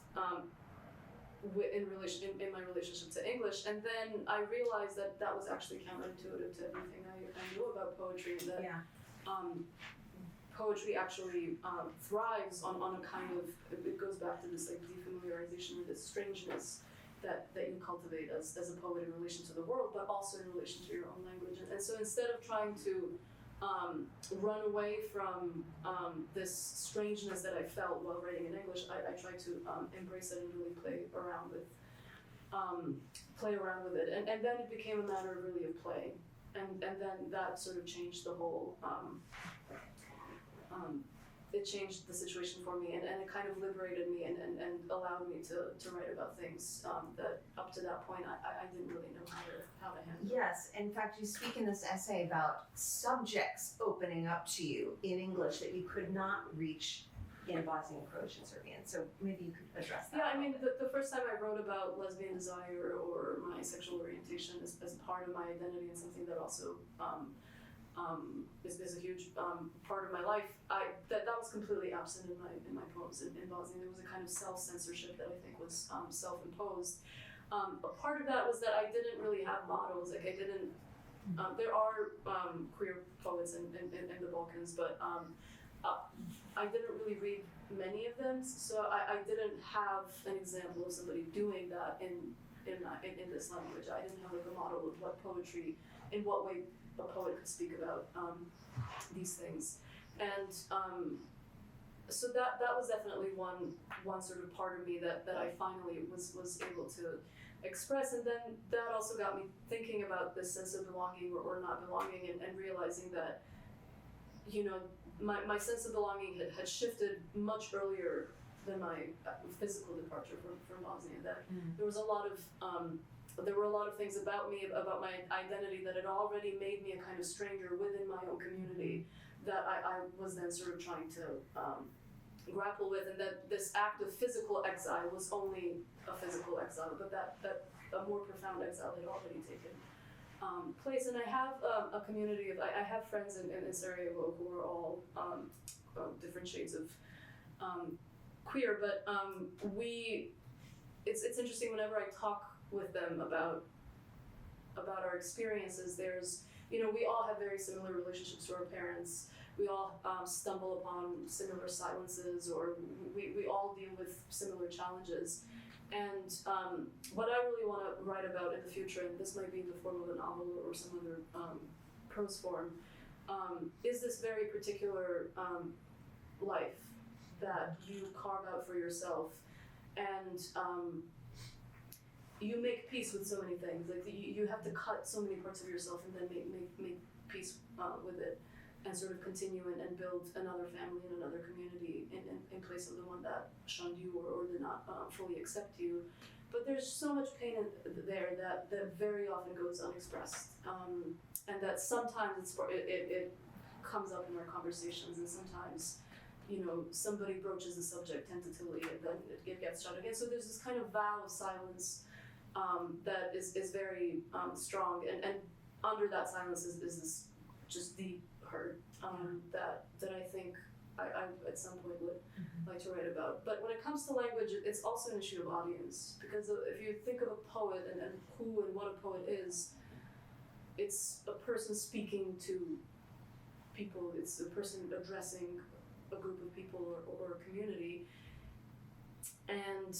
in my relationship to English. And then I realized that was actually counterintuitive to everything I knew about poetry, and that poetry actually thrives on a kind of, it goes back to this like defamiliarization or this strangeness that you cultivate as a poet in relation to the world, but also in relation to your own language. And so instead of trying to run away from this strangeness that I felt while writing in English, I tried to embrace it and really play around with it. And then it became a matter really of play. And then that sort of changed the whole, it changed the situation for me, and it kind of liberated me and allowed me to write about things that up to that point I didn't really know how to handle. Yes, in fact, you speak in this essay about subjects opening up to you in English that you could not reach in Bosnian, Croatian, Serbian. So maybe you could address that. Yeah, I mean, the first time I wrote about lesbian desire or my sexual orientation as part of my identity, and something that also is a huge part of my life, that was completely absent in my poems in Bosnian. There was a kind of self-censorship that I think was self-imposed. A part of that was that I didn't really have models. Like I didn't. There are queer poets in the Balkans, but I didn't really read many of them. So I didn't have an example of somebody doing that in this language. I didn't have like a model of what poetry, in what way a poet could speak about these things. And so that was definitely one sort of part of me that I finally was able to express. And then that also got me thinking about this sense of belonging or not belonging, and realizing that, you know, my sense of belonging had shifted much earlier than my physical departure from Bosnia. That there was a lot of there were a lot of things about me, about my identity, that had already made me a kind of stranger within my own community, that I was then sort of trying to grapple with, and that this act of physical exile was only a physical exile, but that a more profound exile had already taken place. And I have a community of, I have friends in Sarajevo who are all different shades of queer, but it's interesting whenever I talk with them about our experiences. There's, you know, we all have very similar relationships to our parents. we all stumble upon similar silences, or we all deal with similar challenges. And what I really want to write about in the future, and this might be in the form of a novel or some other prose form, is this very particular life that you carve out for yourself, and you make peace with so many things. Like you have to cut so many parts of yourself and then make peace with it, and sort of continue and build another family and another community in place of the one that shunned you or did not fully accept you. But there's so much pain there that very often goes unexpressed, and that sometimes it comes up in our conversations, and sometimes, you know, somebody broaches the subject tentatively and then it gets shut again. So there's this kind of vow of silence that is very strong, and under that silence is this just deep hurt that I think I at some point would like to write about. But when it comes to language, it's also an issue of audience, because if you think of a poet and who and what a poet is, it's a person speaking to people, it's a person addressing a group of people or a community. And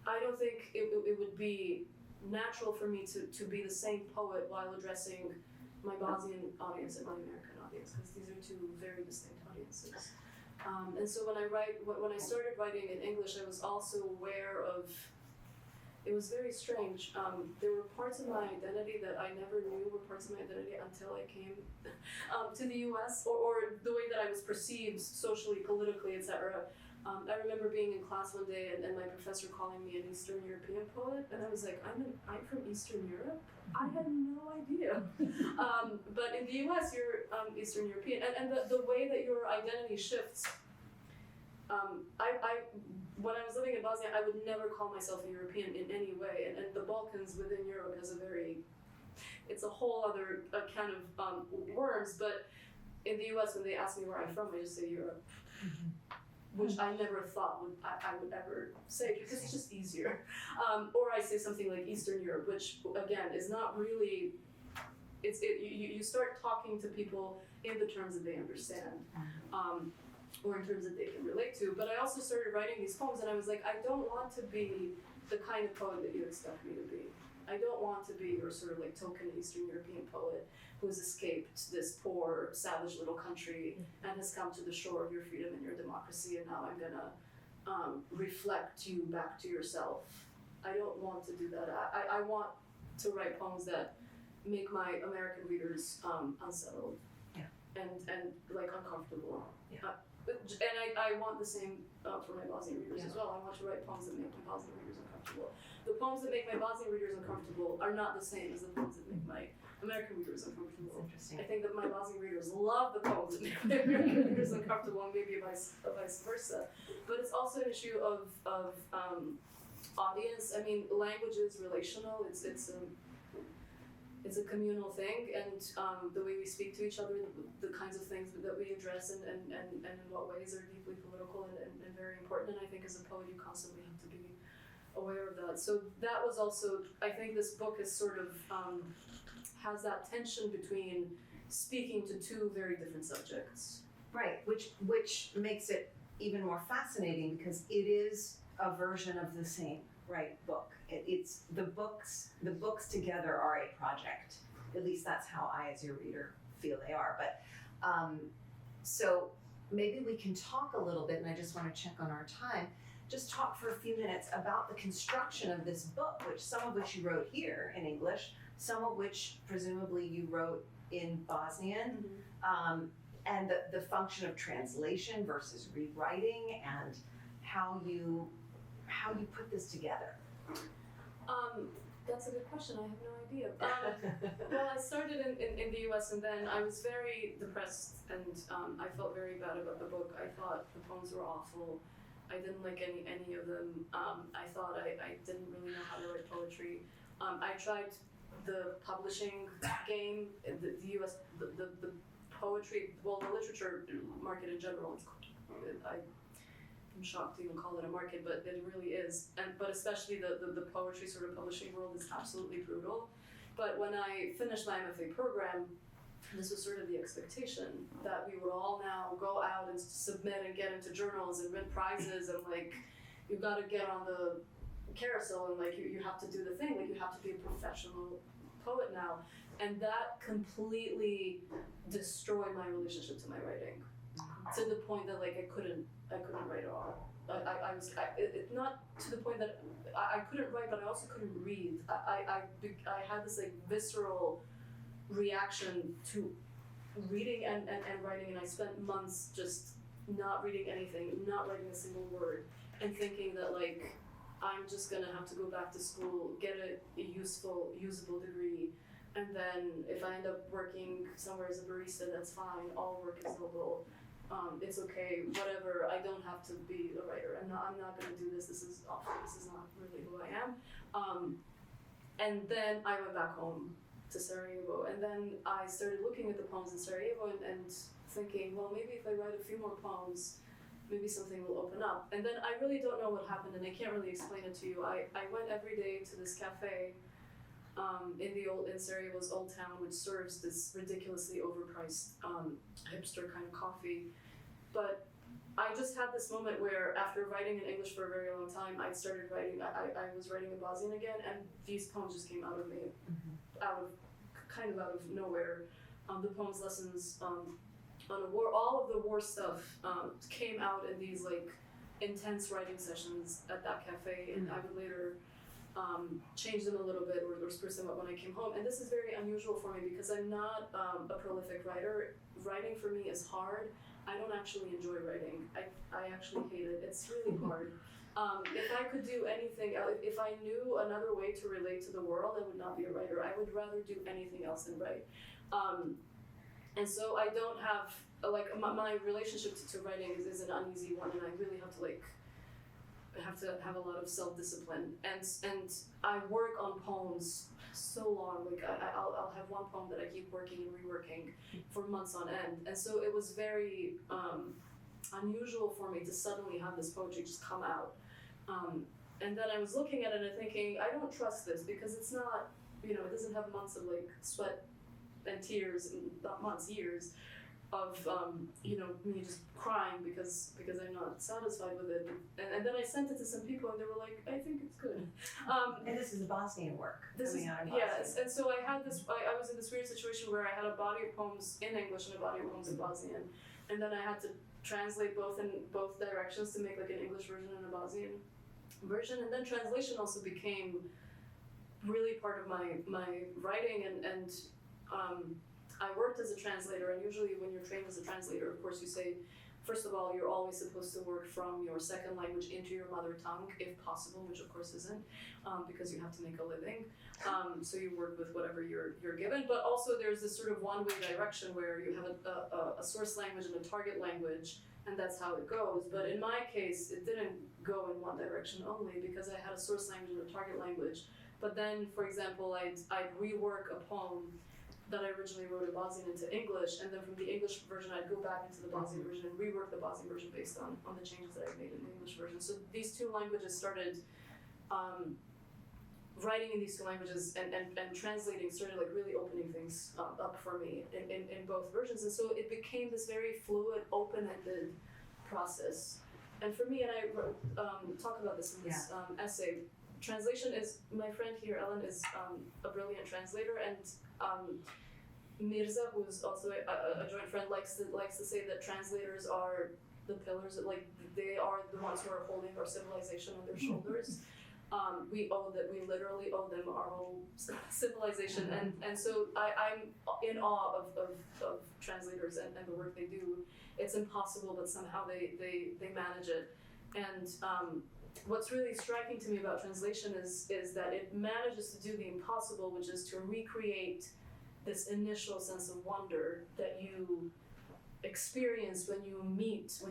I don't think it would be natural for me to be the same poet while addressing my Bosnian audience and my American audience, because these are two very distinct audiences. And so when I started writing in English, I was also aware of, it was very strange. There were parts of my identity that I never knew were parts of my identity until I came to the US, or the way that I was perceived socially, politically, etc. I remember being in class one day and my professor calling me an Eastern European poet, and I was like, I'm from Eastern Europe? I had no idea. But in the US, you're Eastern European, and the way that your identity shifts. When I was living in Bosnia, I would never call myself a European in any way, and the Balkans within Europe has it's a whole other can of worms. But in the US, when they ask me where I'm from, I just say Europe. Which I never thought I would ever say, because it's just easier. Or I say something like Eastern Europe, which again is not really, you start talking to people in the terms that they understand, or in terms that they can relate to. But I also started writing these poems, and I was like, I don't want to be the kind of poet that you expect me to be. I don't want to be your sort of like token Eastern European poet who has escaped this poor, savage little country and has come to the shore of your freedom and your democracy, and now I'm gonna reflect you back to yourself. I don't want to do that. I want to write poems that make my American readers unsettled, and like uncomfortable. And I want the same for my Bosnian readers as well. I want to write poems that make my Bosnian readers uncomfortable. The poems that make my Bosnian readers uncomfortable are not the same as the poems that make my American readers uncomfortable. Interesting. I think that my Bosnian readers love the poems that make my American readers uncomfortable, and maybe vice versa. But it's also an issue of audience. I mean, language is relational. It's a communal thing, and the way we speak to each other, the kinds of things that we address, and in what ways are deeply political and very important. And I think as a poet, you constantly have to be aware of that. So that was also, I think this book is sort of has that tension between speaking to two very different subjects. Right, which makes it even more fascinating, because it is a version of the same book. It's the books together are a project. At least that's how I, as your reader, feel they are. But so maybe we can talk a little bit, and I just want to check on our time. Just talk for a few minutes about the construction of this book, some of which you wrote here in English, some of which presumably you wrote in Bosnian, and the function of translation versus rewriting, and how you put this together. That's a good question. I have no idea. Well, I started in the US, and then I was very depressed, and I felt very bad about the book. I thought the poems were awful. I didn't like any of them. I thought I didn't really know how to write poetry. I tried the publishing game, the US, the poetry, well, the literature market in general. I'm shocked to even call it a market, but it really is. But especially the poetry sort of publishing world is absolutely brutal. But when I finished my MFA program, this was sort of the expectation that we would all now go out and submit and get into journals and win prizes, and like you got to get on the carousel, and like you have to do the thing, like you have to be a professional poet now. And that completely destroyed my relationship to my writing, to the point that like I couldn't write at all. Not to the point that I couldn't write, but I also couldn't read. I had this like visceral reaction to reading and writing, and I spent months just not reading anything, not writing a single word, and thinking that like I'm just gonna have to go back to school, get a usable degree, and then if I end up working somewhere as a barista, that's fine. All work is noble. It's okay, whatever. I don't have to be a writer. I'm not gonna do this. This is awful. This is not really who I am. And then I went back home to Sarajevo, and then I started looking at the poems in Sarajevo and thinking, well, maybe if I write a few more poems, maybe something will open up. And then I really don't know what happened, and I can't really explain it to you. I went every day to this cafe in Sarajevo's old town, which serves this ridiculously overpriced hipster kind of coffee. But I just had this moment where, after writing in English for a very long time, I started writing. I was writing in Bosnian again, and these poems just came out of me, out of nowhere. The poems lessons on a war, all of the war stuff came out in these like intense writing sessions at that cafe, and I would later change them a little bit or spruce them up when I came home. And this is very unusual for me because I'm not a prolific writer. Writing for me is hard. I don't actually enjoy writing. I actually hate it. It's really hard. If I could do anything, if I knew another way to relate to the world, I would not be a writer. I would rather do anything else than write. And so I don't have, like, my relationship to writing is an uneasy one, and I really have to have a lot of self-discipline. And I work on poems so long, like I'll have one poem that I keep working and reworking for months on end. And so it was very unusual for me to suddenly have this poetry just come out. And then I was looking at it and thinking, I don't trust this because it's not, it doesn't have months of like sweat and tears, and not months, years of me just crying because I'm not satisfied with it. And then I sent it to some people, and they were like, I think it's good. And this is a Bosnian work coming out of Bosnia. Yes, and so I had this. I was in this weird situation where I had a body of poems in English and a body of poems in Bosnian, and then I had to translate both in both directions to make like an English version and a Bosnian version. And then translation also became really part of my writing, and I worked as a translator, and usually when you're trained as a translator, of course you say, first of all, you're always supposed to work from your second language into your mother tongue, if possible, which of course isn't, because you have to make a living. So you work with whatever you're given, but also there's this sort of one-way direction where you have a source language and a target language, and that's how it goes. But in my case, it didn't go in one direction only, because I had a source language and a target language. But then, for example, I'd rework a poem that I originally wrote in Bosnian into English, and then from the English version I'd go back into the Bosnian version and rework the Bosnian version based on the changes that I'd made in the English version. So these two languages started, writing in these two languages and translating started like really opening things up for me in both versions. And so it became this very fluid, open-ended process. And for me, and I talk about this in this essay, translation is, my friend here, Ellen, is a brilliant translator, and Mirza, who's also a joint friend, likes to say that translators are the pillars, like they are the ones who are holding our civilization on their shoulders. We literally owe them our whole civilization, and so I'm in awe of translators and the work they do. It's impossible, but somehow they manage it. And what's really striking to me about translation is that it manages to do the impossible, which is to recreate this initial sense of wonder that you experience when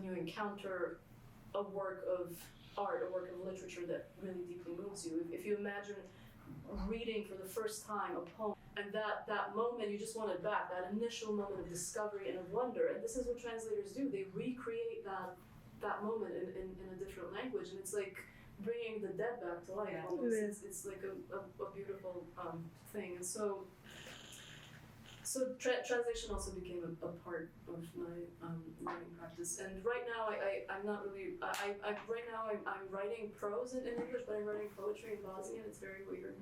you encounter a work of art, a work of literature that really deeply moves you. If you imagine reading for the first time a poem, and that moment, you just want it back, that initial moment of discovery and of wonder. And this is what translators do. They recreate that moment in a different language, and it's like bringing the dead back to life almost. It's like a beautiful thing. And so So translation also became a part of my writing practice, and right now I'm not really right now I'm writing prose in English, but I'm writing poetry in Bosnian. It's very weird,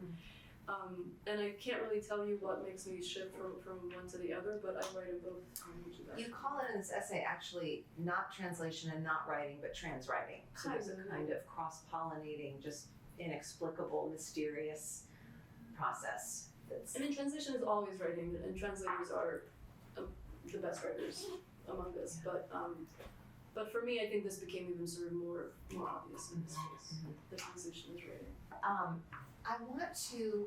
and I can't really tell you what makes me shift from one to the other, but I write in both languages. You call it in this essay actually not translation and not writing, but transwriting. So there's a kind of cross-pollinating, just inexplicable, mysterious process. I mean, translation is always writing, and translators are the best writers among us. But for me, I think this became even sort of more obvious in this case. The translation is writing. I want to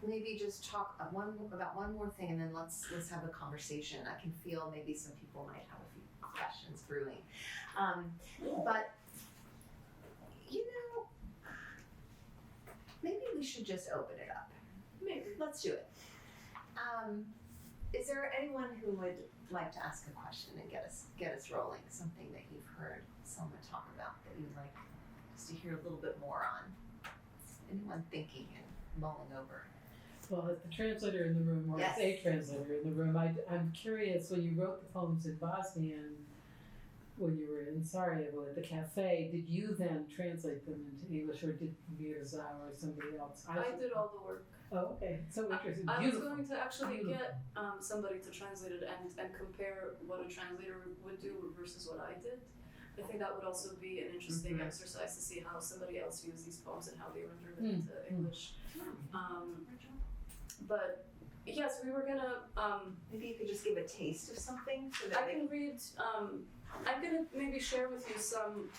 maybe just talk about one more thing, and then let's have a conversation. I can feel maybe some people might have a few questions brewing, but you know, maybe we should just open it up. Maybe. Let's do it. Is there anyone who would like to ask a question and get us rolling? Something that you've heard Selma talk about that you'd like us to hear a little bit more on? Anyone thinking and mulling over? Well, as the translator in the room, or Yes. as a translator in the room, I'm curious, when you wrote the poems in Bosnian, when you were in Sarajevo at the cafe, did you then translate them into English, or did Mirza or somebody else? I did all the work. Oh, okay. So interesting. I was Beautiful. going to actually Beautiful. get somebody to translate it and compare what a translator would do versus what I did. I think that would also be an interesting exercise to see how somebody else views these poems and how they render them into English. But yes, we were gonna. Maybe you could just give a taste of something so that I can read. I'm gonna maybe share with you some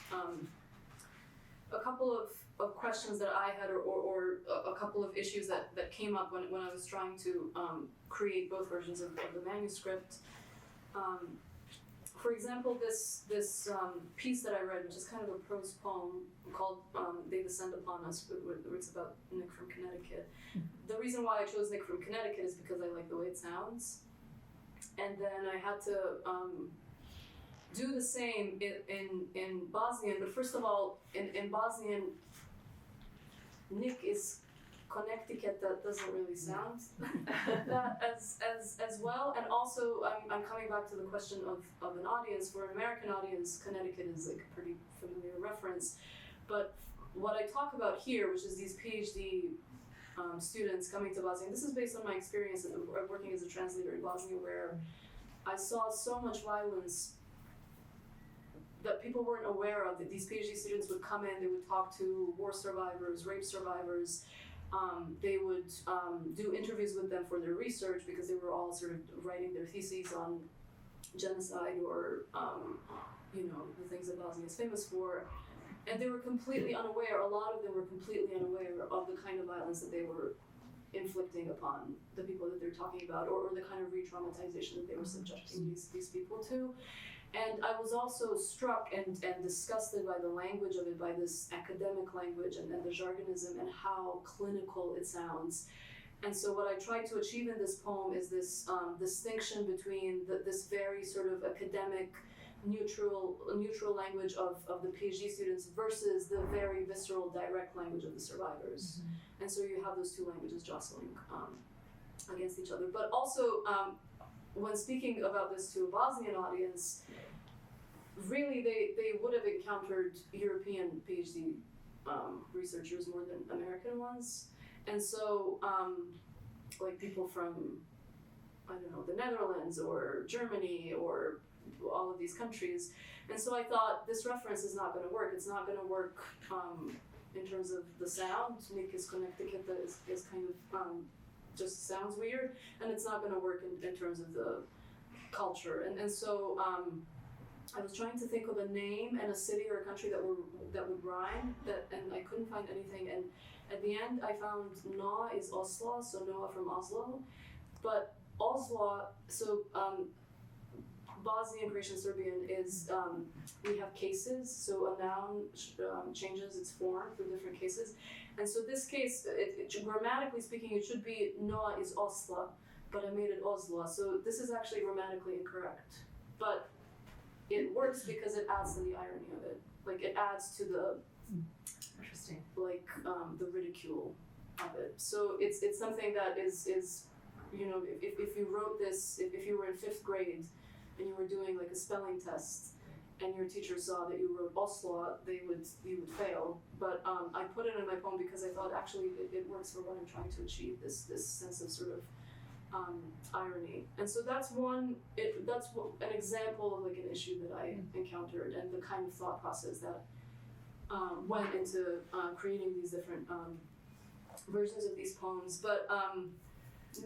a couple of questions that I had, or a couple of issues that came up when I was trying to create both versions of the manuscript. For example, this piece that I read, which is kind of a prose poem called "They Descend Upon Us," where it's about Nick from Connecticut. The reason why I chose Nick from Connecticut is because I like the way it sounds, and then I had to do the same in Bosnian. But first of all, in Bosnian, Nick is Connecticut. That doesn't really sound that as well. And also, I'm coming back to the question of an audience. For an American audience, Connecticut is like a pretty familiar reference. But what I talk about here, which is these PhD students coming to Bosnia, this is based on my experience of working as a translator in Bosnia, where I saw so much violence that people weren't aware of. That these PhD students would come in, they would talk to war survivors, rape survivors. They would do interviews with them for their research, because they were all sort of writing their theses on genocide or the things that Bosnia is famous for. And they were completely unaware, a lot of them were completely unaware of the kind of violence that they were inflicting upon the people that they're talking about, or the kind of re-traumatization that they were subjecting these people to. And I was also struck and disgusted by the language of it, by this academic language and the jargonism and how clinical it sounds. And so what I tried to achieve in this poem is this distinction between this very sort of academic, neutral language of the PhD students versus the very visceral, direct language of the survivors. And so you have those two languages jostling against each other. But also, when speaking about this to a Bosnian audience, really they would have encountered European PhD researchers more than American ones. And so, like people from, I don't know, the Netherlands or Germany or all of these countries. And so I thought, this reference is not going to work. It's not going to work in terms of the sound. Nick is Connecticut, that is kind of just sounds weird, and it's not going to work in terms of the culture. And so I was trying to think of a name and a city or a country that would rhyme, and I couldn't find anything. And at the end, I found Noah is Oslo, so Noah from Oslo. But Oslo, so Bosnian, Croatian, Serbian is, we have cases, so a noun changes its form for different cases. And so this case, grammatically speaking, it should be Noah is Oslo, but I made it Oslo. So this is actually grammatically incorrect. But it works because it adds to the irony of it. Like, it adds to the, interesting, like, the ridicule of it. So it's something that is if you wrote this, if you were in 5th grade and you were doing like a spelling test and your teacher saw that you wrote Oslo, you would fail. But I put it in my poem because I thought actually it works for what I'm trying to achieve, this sense of sort of irony. And so that's an example of like an issue that I encountered and the kind of thought process that went into creating these different versions of these poems. But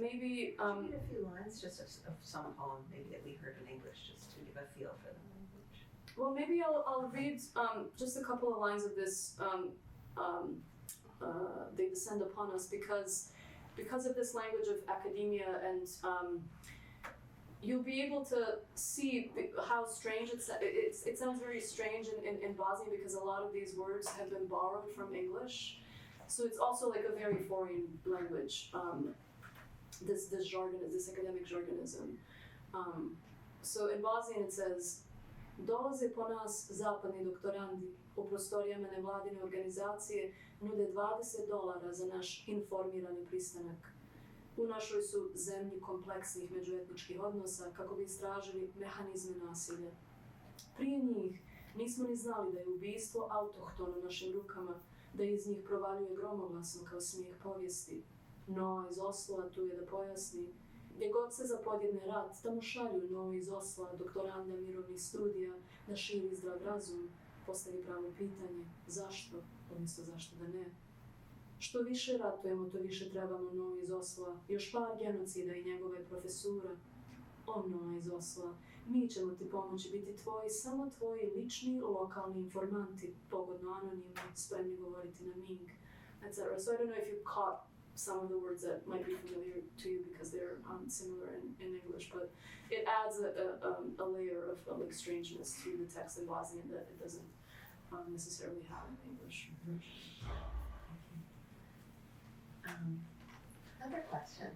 maybe Could you read a few lines just of some poem maybe that we heard in English just to give a feel for the language? well, maybe I'll read just a couple of lines of this. They descend upon us because of this language of academia, and you'll be able to see how strange it sounds very strange in Bosnian because a lot of these words have been borrowed from English. So it's also like a very foreign language, this jargon, this academic jargonism. So in Bosnian it says, dolaze po nas zapadni doktorandi, u prostorijama nevladine organizacije nude $20 za naš informirani pristanak. U našoj su zemlji kompleksnih međuetničkih odnosa kako bi istražili mehanizme nasilja. Prije njih nismo ni znali da je ubistvo autohtono našim rukama, da iz njih provaljuje gromoglasno kao smijeh povijesti. No iz Osla tu je da pojasni, gdje god se zapodjedne rat, tamo šalju novi iz Osla, doktoranda mirovnih studija, da širi zdrav razum, postavi pravo pitanje, zašto, umjesto zašto da ne. Što više ratujemo, to više trebamo novi iz Osla, još par genocida i njegove profesura. Novi iz Osla, mi ćemo ti pomoći biti tvoji, samo tvoji lični, lokalni informanti, pogodno anonimni, spremni govoriti na mig, etc. So I don't know if you caught some of the words that might be familiar to you because they're similar in English, but it adds a layer of like strangeness to the text in Bosnian that it doesn't necessarily have in English. Another question.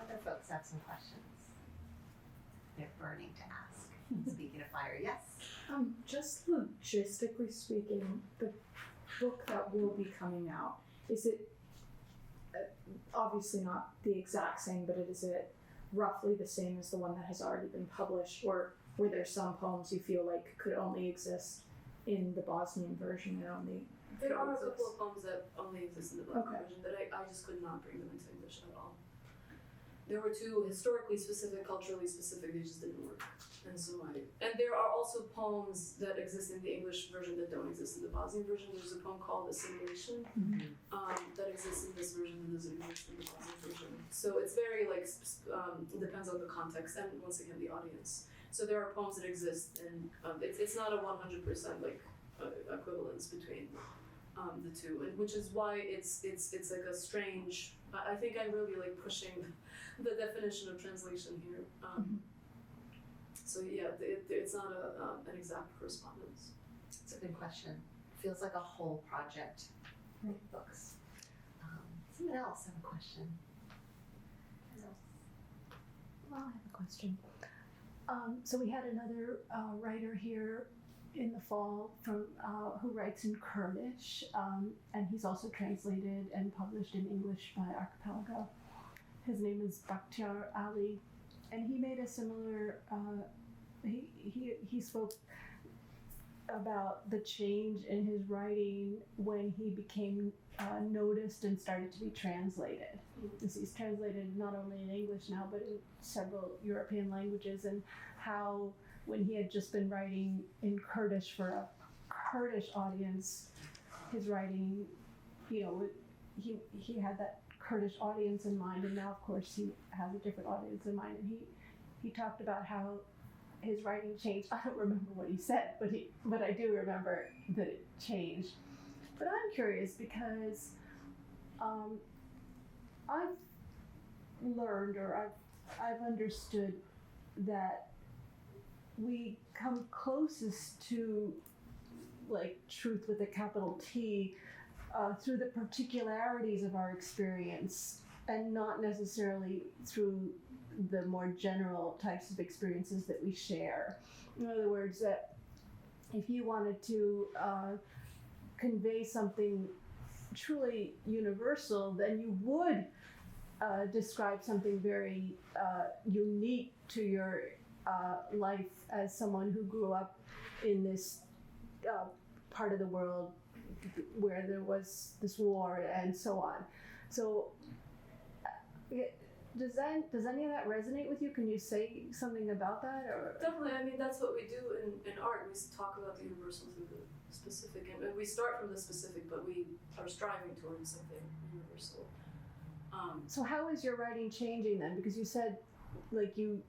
Other folks have some questions they're burning to ask. Speaking of fire, yes? Just logistically speaking, the book that will be coming out, is it obviously not the exact same, but is it roughly the same as the one that has already been published, or were there some poems you feel like could only exist in the Bosnian version and only There are a exist? couple of poems that only exist in the Bosnian Okay. version that I just could not bring them into English at all. There were two historically specific, culturally specific, they just didn't work. And there are also poems that exist in the English version that don't exist in the Bosnian version. There's a poem called Assimilation that exists in this version and doesn't exist in the Bosnian version. So it's very like, depends on the context and once again the audience. So there are poems that exist and it's not a 100% like equivalence between the two, and which is why it's like a strange. I think I'm really like pushing the definition of translation here. So yeah, it's not an exact correspondence. It's a good question. Feels like a whole project of books. Someone else have a question? Well, I have a question. So we had another writer here in the fall from who writes in Kurdish, and he's also translated and published in English by Archipelago. His name is Bakhtiar Ali, and he made a similar. He spoke about the change in his writing when he became noticed and started to be translated. He's translated not only in English now, but in several European languages, and how when he had just been writing in Kurdish for a Kurdish audience, his writing, he had that Kurdish audience in mind, and now of course he has a different audience in mind, and he talked about how his writing changed. I don't remember what he said, but I do remember that it changed. But I'm curious because I've learned, or I've understood that we come closest to like truth with a capital T through the particularities of our experience, and not necessarily through the more general types of experiences that we share. In other words, that if you wanted to convey something truly universal, then you would describe something very unique to your life as someone who grew up in this part of the world where there was this war and so on. So, does any of that resonate with you? Can you say something about that? Or Definitely. I mean, that's what we do in art. We talk about the universal through the specific, and we start from the specific, but we are striving towards something universal. so how is your writing changing then? Because you said, like you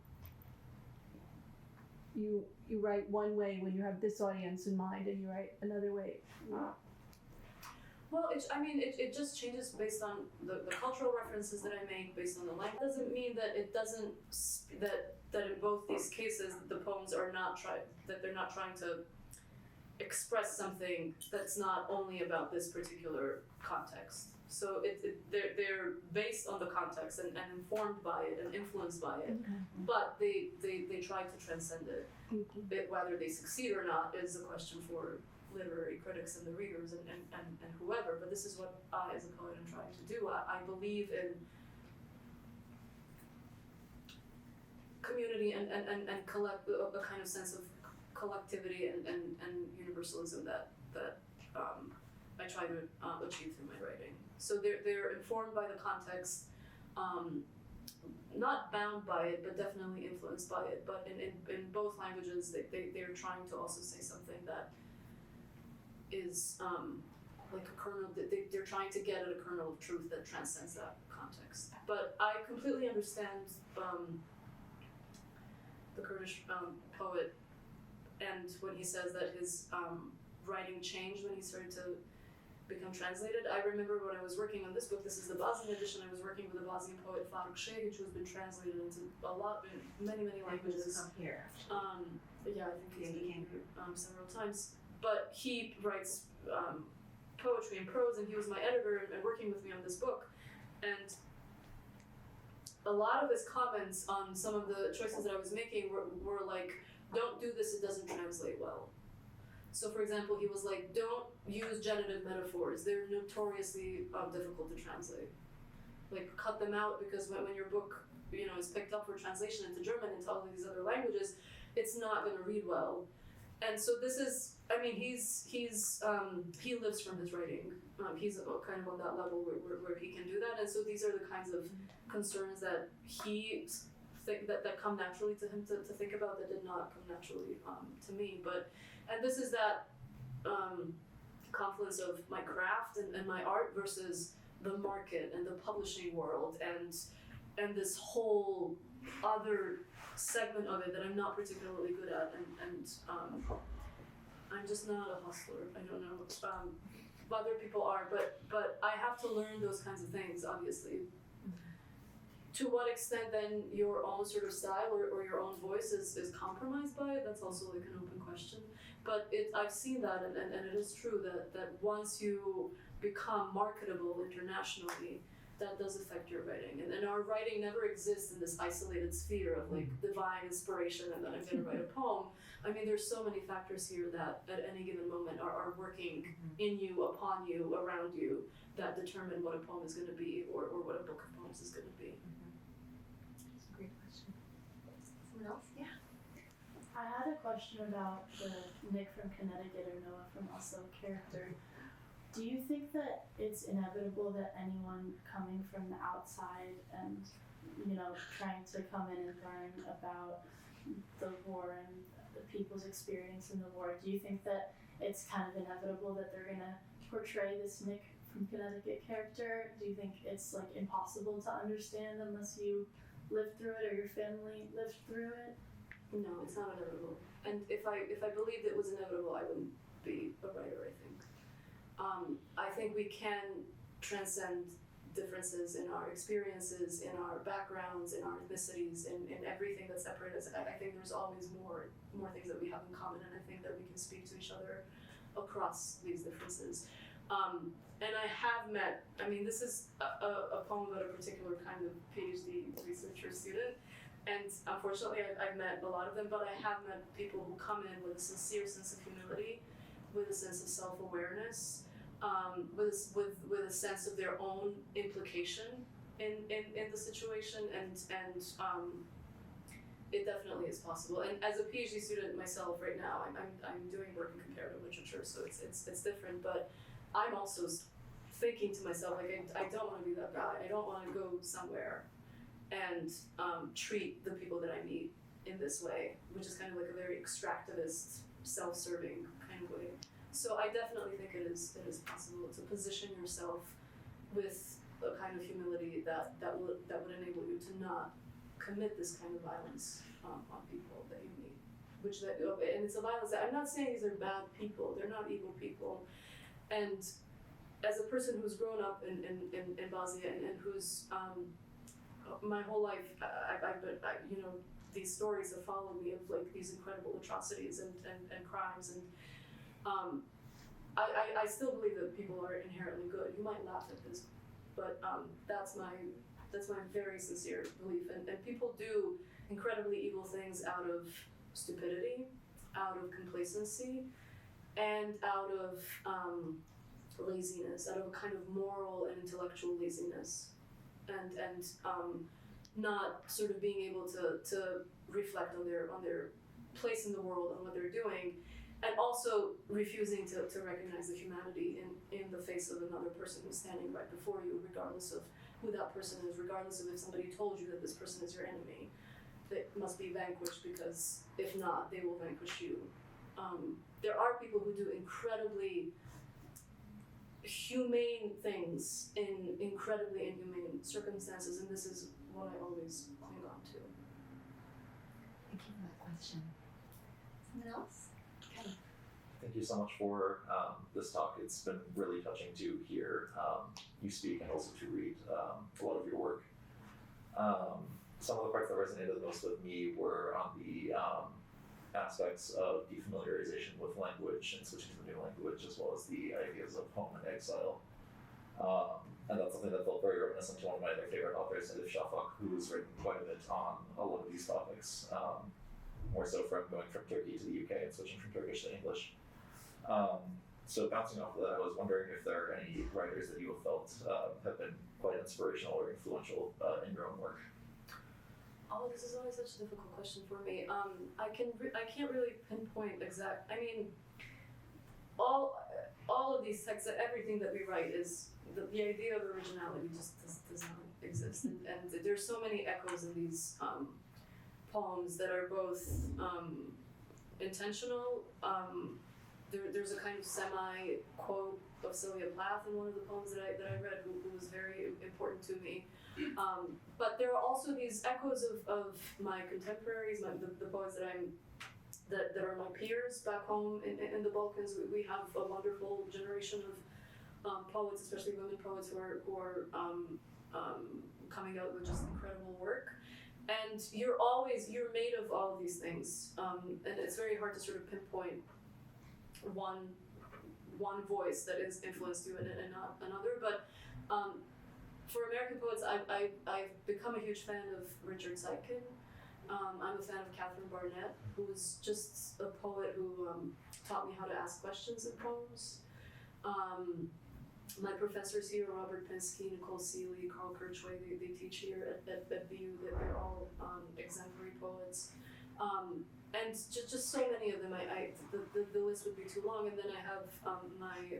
write one way when you have this audience in mind, and you write another way. Well, it just changes based on the cultural references that I make, based on the language. It doesn't mean that it doesn't, that in both these cases, the poems are that they're not trying to express something that's not only about this particular context. So they're based on the context and informed by it and influenced by it, but they try to transcend it. Whether they succeed or not is a question for literary critics and the readers and whoever, but this is what I as a poet am trying to do. I believe in community and collect a kind of sense of collectivity and universalism that I try to achieve through my writing. So they're informed by the context, not bound by it, but definitely influenced by it. But in both languages, they're trying to also say something that is like a kernel. They're trying to get at a kernel of truth that transcends that context. But I completely understand the Kurdish poet, and when he says that his writing changed when he started to become translated. I remember when I was working on this book, this is the Bosnian edition, I was working with a Bosnian poet, Barricade, who has been translated into many languages. Come here. Yeah, I think he's been here several times. But he writes poetry and prose, and he was my editor and working with me on this book. And a lot of his comments on some of the choices that I was making were like, don't do this, it doesn't translate well. So for example, he was like, don't use genitive metaphors, they're notoriously difficult to translate. Like, cut them out, because when your book, is picked up for translation into German, into all of these other languages, it's not gonna read well. And so this is, he lives from his writing. He's kind of on that level where he can do that. And so these are the kinds of concerns that that come naturally to him to think about, that did not come naturally to me. And this is that confluence of my craft and my art versus the market and the publishing world and this whole other segment of it that I'm not particularly good at, and I'm just not a hustler. I don't know. Other people are, but I have to learn those kinds of things, obviously. To what extent then your own sort of style or your own voice is compromised by it, that's also like an open question. But I've seen that, and it is true that once you become marketable internationally, that does affect your writing. And our writing never exists in this isolated sphere of like divine inspiration and then I'm gonna write a poem. I mean, there's so many factors here that at any given moment are working in you, upon you, around you, that determine what a poem is gonna be or what a book of poems is gonna be. That's a great question. Someone else? Yeah. I had a question about the Nick from Connecticut or Noah from Oslo character. Do you think that it's inevitable that anyone coming from the outside and, trying to come in and learn about the war and the people's experience in the war, do you think that it's kind of inevitable that they're gonna portray this Nick from Connecticut character? Do you think it's like impossible to understand unless you lived through it or your family lived through it? No, it's not inevitable. And if I believed it was inevitable, I wouldn't be a writer, I think. I think we can transcend differences in our experiences, in our backgrounds, in our ethnicities, in everything that separates us. I think there's always more things that we have in common, and I think that we can speak to each other across these differences. And I have met, this is a poem about a particular kind of PhD researcher student, and unfortunately I've met a lot of them, but I have met people who come in with a sincere sense of humility, with a sense of self-awareness, with a sense of their own implication in the situation, and it definitely is possible. And as a PhD student myself right now, I'm doing work in comparative literature, so it's different. But I'm also thinking to myself, like, I don't want to be that guy. I don't want to go somewhere and treat the people that I meet in this way, which is kind of like a very extractivist, self-serving kind of way. So I definitely think it is possible to position yourself with a kind of humility that would enable you to not commit this kind of violence on people that you meet, and it's a violence that I'm not saying these are bad people. They're not evil people, and as a person who's grown up in Bosnia and who's my whole life, these stories have followed me of like these incredible atrocities and crimes, and I still believe that people are inherently good. You might laugh at this, but that's my very sincere belief. And people do incredibly evil things out of stupidity, out of complacency, and out of laziness, out of a kind of moral and intellectual laziness, and not sort of being able to reflect on their place in the world and what they're doing, and also refusing to recognize the humanity in the face of another person who's standing right before you, regardless of who that person is, regardless of if somebody told you that this person is your enemy, that must be vanquished, because if not, they will vanquish you. There are people who do incredibly humane things in incredibly inhumane circumstances, and this is what I always cling on to. Thank you for that question. Someone else? Okay. Thank you so much for this talk. It's been really touching to hear you speak and also to read a lot of your work. Some of the parts that resonated the most with me were on the aspects of defamiliarization with language and switching to a new language, as well as the ideas of home and exile. And that's something that felt very reminiscent to one of my other favorite authors, Edith Shafak, who's written quite a bit on a lot of these topics, more so from going from Turkey to the UK and switching from Turkish to English. So bouncing off of that, I was wondering if there are any writers that you have felt have been quite inspirational or influential in your own work. Oh, this is always such a difficult question for me. I can't really pinpoint exact. I mean, all of these texts, everything that we write is the idea of originality just does not exist, and there's so many echoes in these poems that are both intentional. There's a kind of semi-quote of Sylvia Plath in one of the poems that I read, who was very important to me. But there are also these echoes of my contemporaries, the poets that are my peers back home in the Balkans. We have a wonderful generation of poets, especially women poets, who are coming out with just incredible work. And you're made of all of these things, and it's very hard to sort of pinpoint one voice that has influenced you and not another. But for American poets, I've become a huge fan of Richard Sidekin. I'm a fan of Catherine Barnett, who's just a poet who taught me how to ask questions in poems. My professors here, Robert Pinsky, Nicole Seeley, Carl Kirchway, they teach here at BU. They're all exemplary poets. And just so many of them, the list would be too long. And then I have my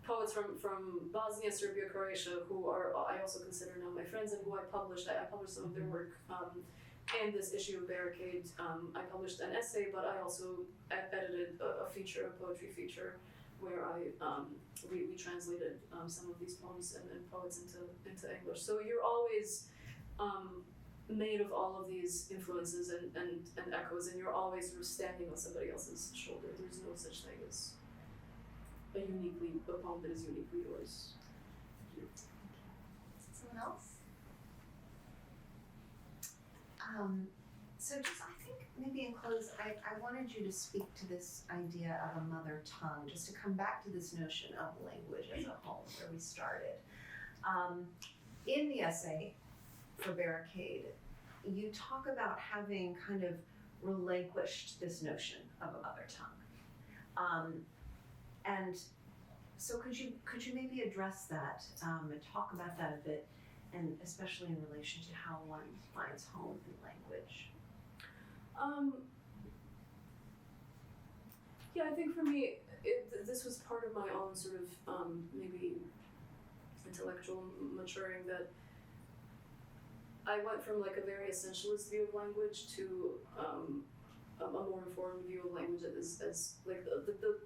poets from Bosnia, Serbia, Croatia, who I also consider now my friends, and who I published some of their work in this issue of Barricade. I published an essay, but I also edited a poetry feature, where we translated some of these poems and poets into English. So you're always made of all of these influences and echoes, and you're always sort of standing on somebody else's shoulder. There's no such thing as a poem that is uniquely yours. Thank you. Someone else? So just, I think maybe in close, I wanted you to speak to this idea of a mother tongue, just to come back to this notion of language as a home, where we started. In the essay for Barricade, you talk about having kind of relinquished this notion of a mother tongue. And So could you maybe address that and talk about that a bit, and especially in relation to how one finds home in language? Yeah, I think for me, this was part of my own sort of maybe intellectual maturing, that I went from like a very essentialist view of language to a more informed view of language as like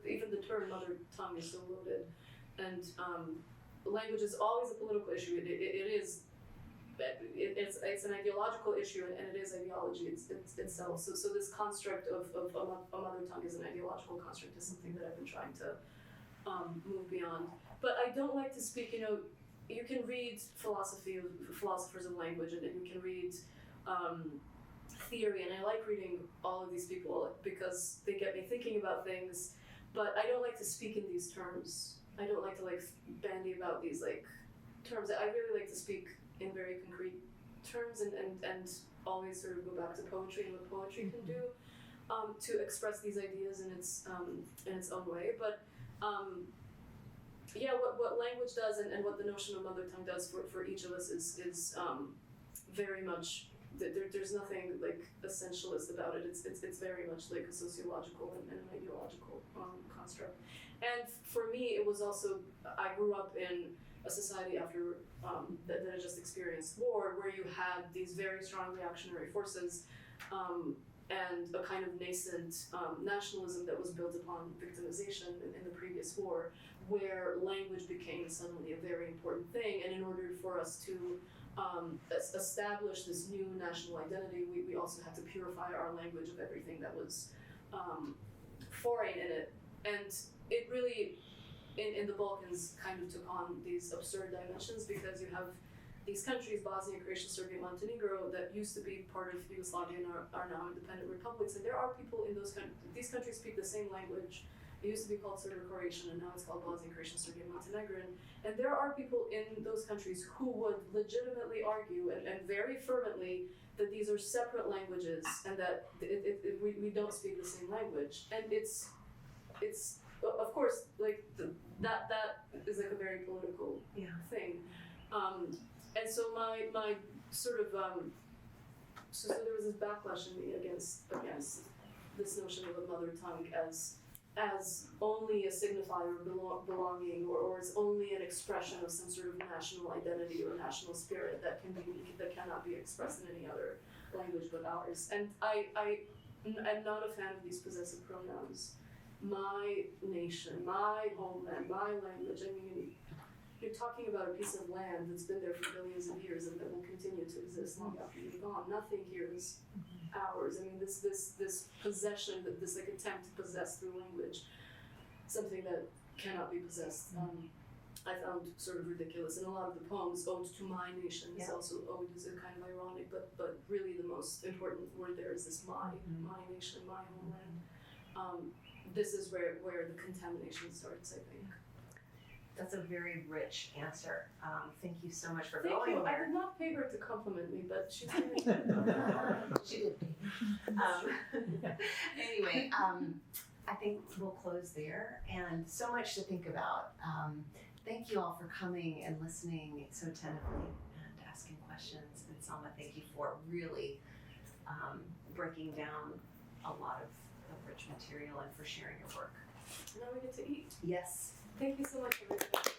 even the term mother tongue is so loaded, and language is always a political issue. It's an ideological issue, and it is ideology itself. So this construct of a mother tongue is an ideological construct, is something that I've been trying to move beyond. But I don't like to speak, you can read philosophers of language, and you can read theory, and I like reading all of these people because they get me thinking about things, but I don't like to speak in these terms. I don't like to bandy about these terms. I really like to speak in very concrete terms, and always sort of go back to poetry and what poetry can do to express these ideas in its own way. But what language does and what the notion of mother tongue does for each of us is very much, there's nothing essentialist about it. It's very much like a sociological and an ideological construct. And for me, it was also, I grew up in a society after that had just experienced war, where you had these very strong reactionary forces and a kind of nascent nationalism that was built upon victimization in the previous war, where language became suddenly a very important thing. And in order for us to establish this new national identity, we also had to purify our language of everything that was foreign in it. And it really, in the Balkans, kind of took on these absurd dimensions, because you have these countries, Bosnia, Croatia, Serbia, Montenegro, that used to be part of Yugoslavia and are now independent republics. And there are people in these countries speak the same language. It used to be called Serbo-Croatian, and now it's called Bosnian, Croatian, Serbian, Montenegrin. And there are people in those countries who would legitimately argue and very fervently that these are separate languages, and that we don't speak the same language. And it's of course, that is a very political thing. And so my sort of so there was this backlash in me against this notion of a mother tongue as only a signifier of belonging, or as only an expression of some sort of national identity or national spirit that cannot be expressed in any other language but ours. And I'm not a fan of these possessive pronouns. My nation, my homeland, my language. I mean, you're talking about a piece of land that's been there for billions of years and that will continue to exist long after you're gone. Nothing here is ours. I mean, this possession, this attempt to possess through language, something that cannot be possessed. I found sort of ridiculous. And a lot of the poems, Ode to My Nation, is also, ode is kind of ironic, but really the most important word there is this my nation, my homeland. This is where the contamination starts, I think. That's a very rich answer. Thank you so much for Thank going you. there. I did not pay her to compliment me, but she did. She did. Anyway, I think we'll close there, and so much to think about. Thank you all for coming and listening so attentively and asking questions. And Selma, thank you for really breaking down a lot of rich material and for sharing your work. Now we get to eat. Yes. Thank you so much, everybody.